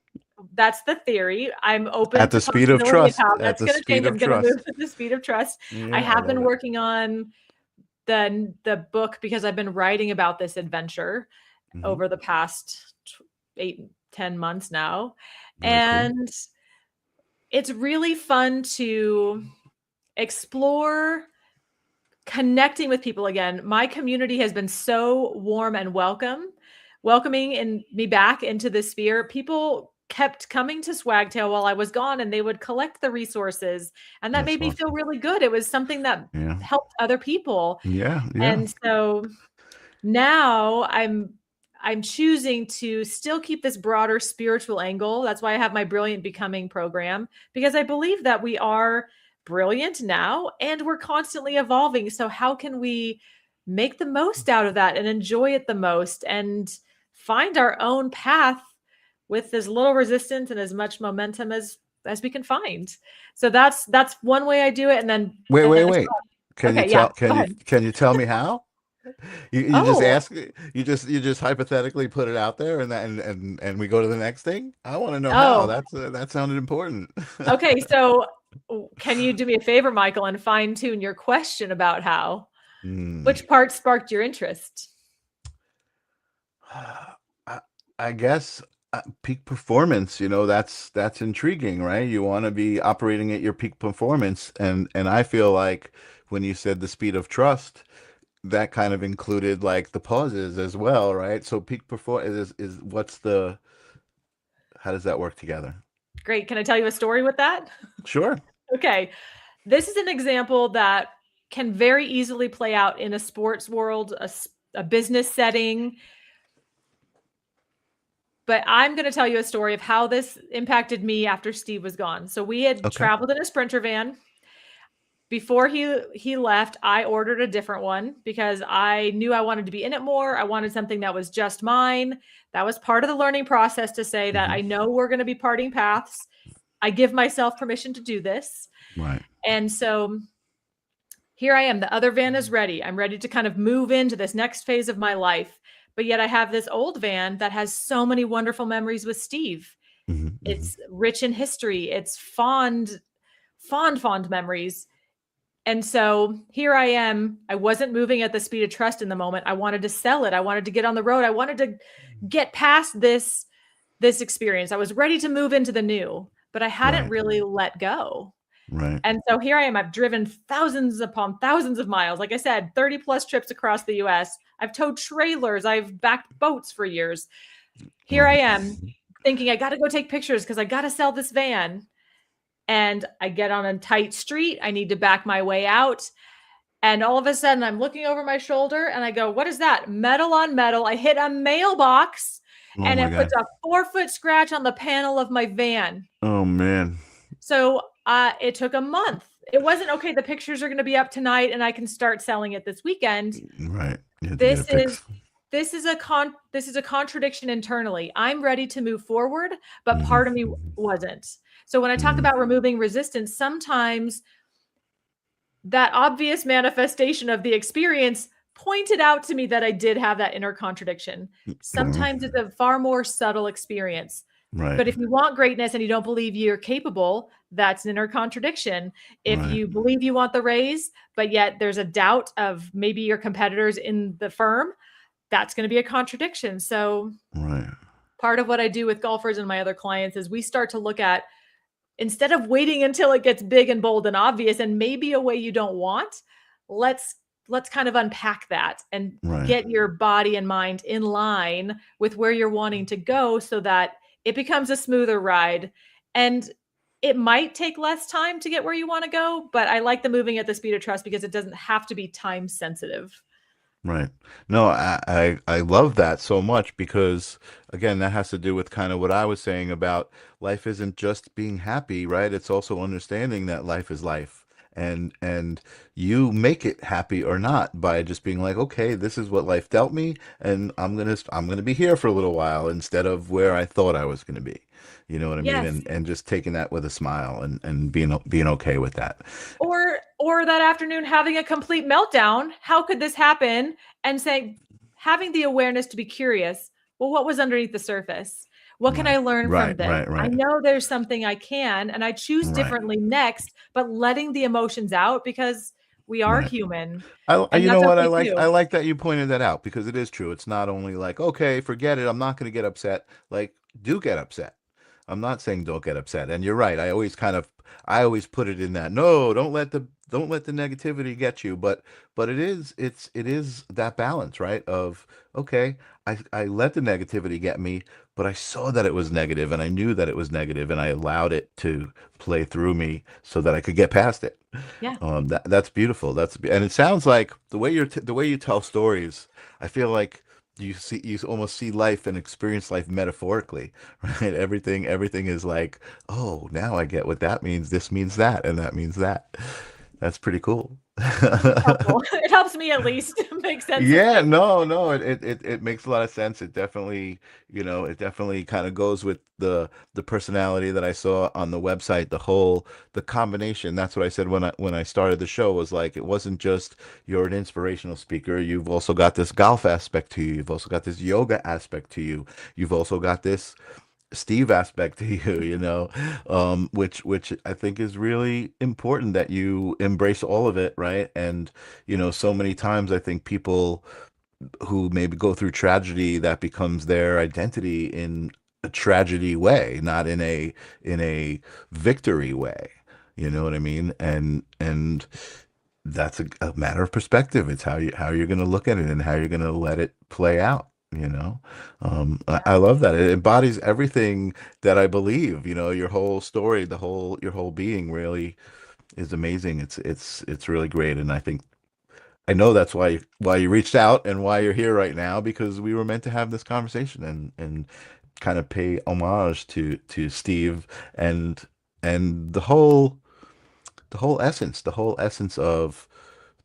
That's the theory. I'm open At to the speed of possibility of how trust. At that's the going to speed change. I'm of going to move trust. at the speed of trust. I Yeah, I have love been it. working on the book because I've been writing about this adventure Hmm. over the past 8-10 months now. Very cool. And it's really fun to explore connecting with people again. My community has been so warm and welcoming in me back into the sphere. People kept coming to Swagtail while I was gone, and they would collect the resources, and that That's made me feel awesome. really good. It was something that Yeah. helped other people. Yeah. Yeah. And so now I'm choosing to still keep this broader spiritual angle. That's why I have my Brilliant Becoming program, because I believe that we are brilliant now and we're constantly evolving. So how can we make the most out of that and enjoy it the most and find our own path with as little resistance and as much momentum as we can find? So that's one way I do it. And then Wait. Can you okay, yeah, tell? go ahead. Can you tell me how? You just Oh, ask. You just hypothetically put it out there, and and we go to the next thing. I want to know how. oh, That's that sounded important. okay. So can you do me a favor, Michael, and fine tune your question about how? Hmm. Which part sparked your interest? I, I guess peak performance. That's intriguing, right? You want to be operating at your peak performance, and I feel like when you said the speed of trust, that kind of included like the pauses as well, right? So peak performance is what's the how does that work together? Great. Can I tell you a story with that? Sure. Okay. This is an example that can very easily play out in a sports world, a business setting. But I'm going to tell you a story of how this impacted me after Steve was gone. So we had Okay. traveled in a Sprinter van. Before he left, I ordered a different one because I knew I wanted to be in it more. I wanted something that was just mine. That was part of the learning process to say that Hmm. I know we're going to be parting paths. I give myself permission to do this. Right. And so here I am. The other van is ready. I'm ready to kind of move into this next phase of my life. But yet I have this old van that has so many wonderful memories with Steve. Hmm. It's rich in history. It's fond memories. And so here I am. I wasn't moving at the speed of trust in the moment. I wanted to sell it. I wanted to get on the road. I wanted to get past this experience. I was ready to move into the new, but I hadn't Right. really let go. Right. And so here I am. I've driven thousands upon thousands of miles. Like I said, 30 plus trips across the US. I've towed trailers. I've backed boats for years. Here I Right. am thinking I got to go take pictures because I got to sell this van. And I get on a tight street. I need to back my way out. And all of a sudden, I'm looking over my shoulder and I go, what is that? Metal on metal. I hit a mailbox Oh and my it puts God. a 4-foot scratch on the panel of my van. Oh man. So it took a month. It wasn't okay. The pictures are going to be up tonight and I can start selling it this weekend. Right. You had to get This it is fixed. this is a contradiction internally. I'm ready to move forward, but Hmm. part of me wasn't. So when I talk Hmm. about removing resistance, sometimes that obvious manifestation of the experience pointed out to me that I did have that inner contradiction. Sometimes it's a far more subtle experience. Right. But if you want greatness and you don't believe you're capable, that's an inner contradiction. If Right. you believe you want the raise, but yet there's a doubt of maybe your competitors in the firm, that's going to be a contradiction. So Right. part of what I do with golfers and my other clients is we start to look at, instead of waiting until it gets big and bold and obvious and maybe a way you don't want, let's kind of unpack that and Right. get your body and mind in line with where you're wanting to go so that it becomes a smoother ride. And it might take less time to get where you want to go, but I like the moving at the speed of trust because it doesn't have to be time sensitive. Right. No, I love that so much because again, that has to do with kind of what I was saying about life isn't just being happy, right? It's also understanding that life is life. And you make it happy or not by just being like, okay, this is what life dealt me, and I'm gonna be here for a little while instead of where I thought I was gonna be. You know what I mean? Yes. And just taking that with a smile and being okay with that. Or that afternoon having a complete meltdown. How could this happen? And saying, having the awareness to be curious. Well, what was underneath the surface? What can Right. I learn from Right. this? Right. I Right. know there's something I can, and I choose Right. differently next, but letting the emotions out because we are Right. human and You know that's what? okay I too. like that you pointed that out because it is true. It's not only like, okay, forget it. I'm not going to get upset. Like, do get upset. I'm not saying don't get upset. And you're right. I always put it in that, no, don't let the negativity get you. But it is that balance, right? Of, okay, I let the negativity get me, but I saw that it was negative and I knew that it was negative and I allowed it to play through me so that I could get past it. Yeah. That's beautiful. And it sounds like the way you tell stories, I feel like you almost see life and experience life metaphorically, right? Everything is like, oh, now I get what that means. This means that, and that means that. That's pretty cool. It's helpful. It helps me at least make sense of Yeah, things. no, it makes a lot of sense. It definitely, it definitely kind of goes with the personality that I saw on the website, the combination. That's what I said when I started the show, was like, it wasn't just you're an inspirational speaker, you've also got this golf aspect to you, you've also got this yoga aspect to you, you've also got this Steve aspect to you, which I think is really important that you embrace all of it, right? And so many times I think people who maybe go through tragedy, that becomes their identity in a tragedy way, not in a victory way. You know what I mean? And that's a matter of perspective. It's how you're going to look at it and how you're going to let it play out. I love that. It embodies everything that I believe. Your whole story, your whole being really is amazing. It's really great, and I know that's why you reached out and why you're here right now, because we were meant to have this conversation and kind of pay homage to Steve and the whole essence of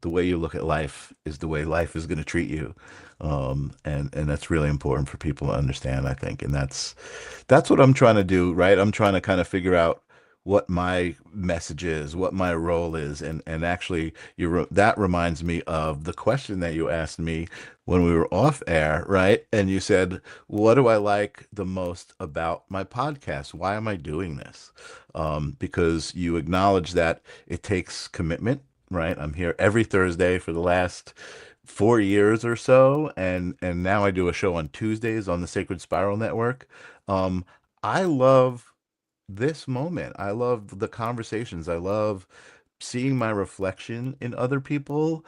the way you look at life is the way life is going to treat you. And that's really important for people to understand, I think. And that's what I'm trying to do, right? I'm trying to kind of figure out what my message is, what my role is. And actually that reminds me of the question that you asked me when we were off air, right? And you said, what do I like the most about my podcast? Why am I doing this? Because you acknowledge that it takes commitment, right? I'm here every Thursday for the last 4 years or so, and now I do a show on Tuesdays on the Sacred Spiral Network. I love this moment. I love the conversations. I love seeing my reflection in other people,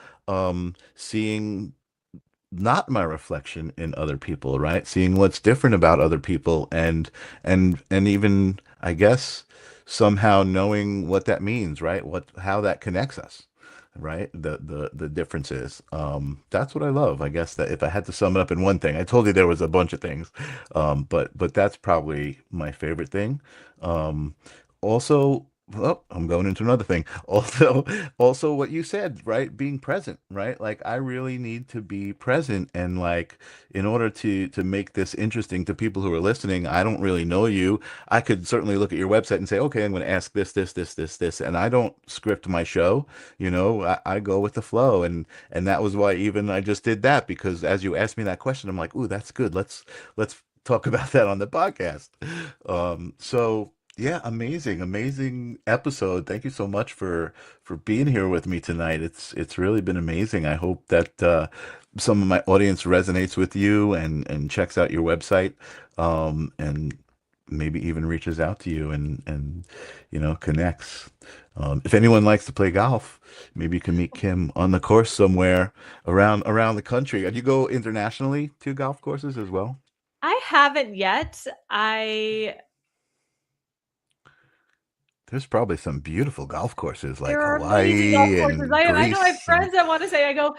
seeing not my reflection in other people, right? Seeing what's different about other people, and even, I guess, somehow knowing what that means, right? How that connects us, right? The differences. That's what I love. I guess that if I had to sum it up in one thing, I told you there was a bunch of things, but that's probably my favorite thing. Also, well, I'm going into another thing. Also what you said, right? Being present, right? Like, I really need to be present, and like, in order to make this interesting to people who are listening, I don't really know you. I could certainly look at your website and say, okay, I'm going to ask this, and I don't script my show. I go with the flow, and that was why even I just did that, because as you asked me that question, I'm like, ooh, that's good. Let's talk about that on the podcast. So yeah, amazing episode. Thank you so much for being here with me tonight. It's really been amazing. I hope that some of my audience resonates with you and checks out your website, and maybe even reaches out to you and connects. If anyone likes to play golf, maybe you can meet Kym on the course somewhere around the country. Do you go internationally to golf courses as well? I haven't yet. I There's probably some beautiful golf courses like There are amazing golf Hawaii courses. and I know I have Greece and friends that wanna say, I go,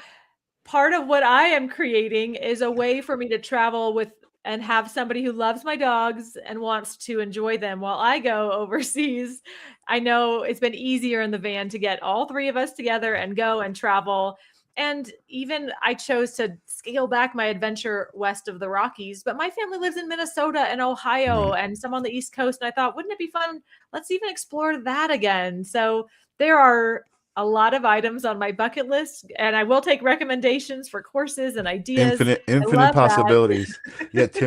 part of what I am creating is a way for me to travel with and have somebody who loves my dogs and wants to enjoy them while I go overseas. I know it's been easier in the van to get all 3 of us together and go and travel. And even I chose to scale back my adventure west of the Rockies, but my family lives in Minnesota and Ohio right. and some on the East Coast. And I thought, wouldn't it be fun? Let's even explore that again. So there are a lot of items on my bucket list, and I will take recommendations for courses and ideas. I Infinite love that. possibilities. Yeah, Okay.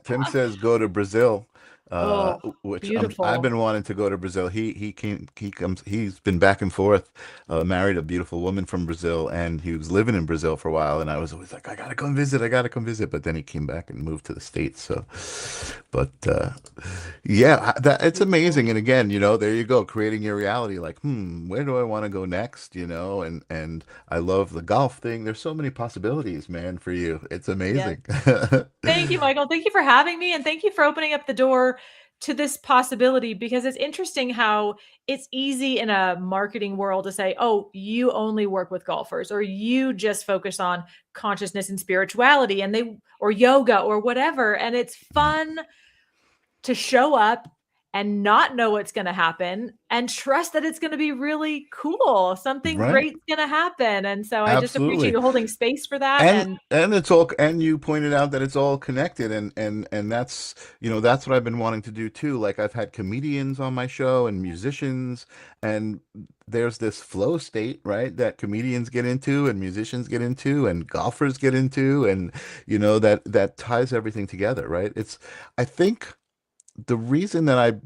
Tim says go to Brazil, Oh, which I've beautiful. been wanting to go to Brazil. He's been back and forth, married a beautiful woman from Brazil, and he was living in Brazil for a while. And I was always like, I gotta come visit, but then he came back and moved to the States. So, But yeah, that it's amazing. And again, there you go, creating your reality. Like, where do I want to go next? And I love the golf thing. There's so many possibilities, man, for you. It's Yes. amazing. Thank you, Michael. Thank you for having me. And thank you for opening up the door to this possibility, because it's interesting how it's easy in a marketing world to say, oh, you only work with golfers, or you just focus on consciousness and spirituality or yoga or whatever. And it's fun to show up and not know what's going to happen and trust that it's going to be really cool. Something Right. great's going to happen. And so I just appreciate Absolutely. you holding space for that. And it's all, and you pointed out that it's all connected, and that's that's what I've been wanting to do too. Like, I've had comedians on my show and musicians, and there's this flow state, right, that comedians get into and musicians get into and golfers get into, and that ties everything together, right? I think the reason that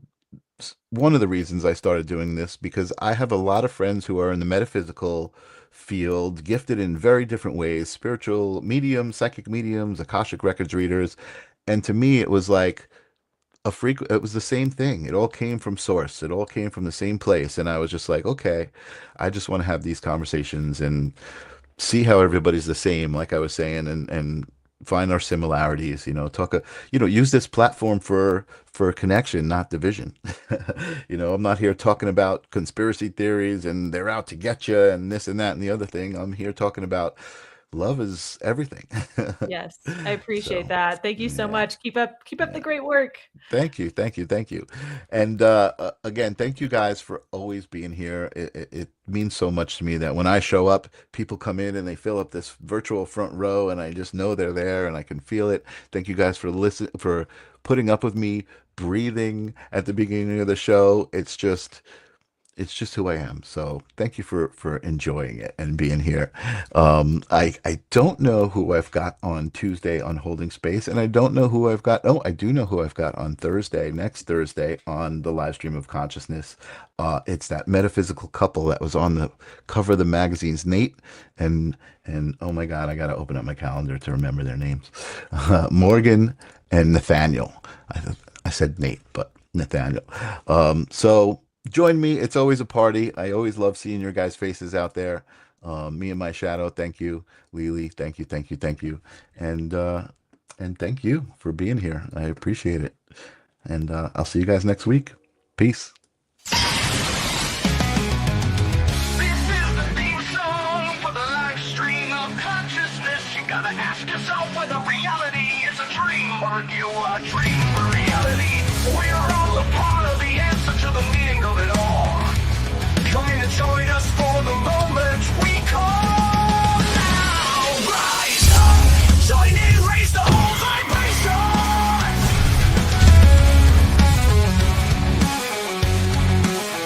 one of the reasons I started doing this, because I have a lot of friends who are in the metaphysical field, gifted in very different ways, spiritual mediums, psychic mediums, Akashic records readers. And to me, it was like it was the same thing. It all came from source. It all came from the same place. And I was just like, okay, I just want to have these conversations and see how everybody's the same, like I was saying, and find our similarities, use this platform for connection, not division. I'm not here talking about conspiracy theories and they're out to get you and this and that and the other thing. I'm here talking about love is everything. Yes, I appreciate So, that. Thank you so yeah. much. Keep up the great work. Thank you, thank you, thank you. And again, thank you guys for always being here. It means so much to me that when I show up, people come in and they fill up this virtual front row, and I just know they're there and I can feel it. Thank you guys for putting up with me breathing at the beginning of the show. It's just who I am. So thank you for enjoying it and being here. I don't know who I've got on Tuesday on Holding Space, and I don't know who I've got. Oh, I do know who I've got on next Thursday on the Livestream of Consciousness. It's that metaphysical couple that was on the cover of the magazines, Nate and oh my God, I got to open up my calendar to remember their names. Morgan and Nathaniel. I said Nate, but Nathaniel. So join me. It's always a party. I always love seeing your guys' faces out there. Me and my shadow, thank you. Lily, thank you, thank you, thank you. And thank you for being here. I appreciate it. And I'll see you guys next week. Peace. This is the theme song for the live stream of consciousness. You gotta ask yourself whether reality is a dream or you are dreaming.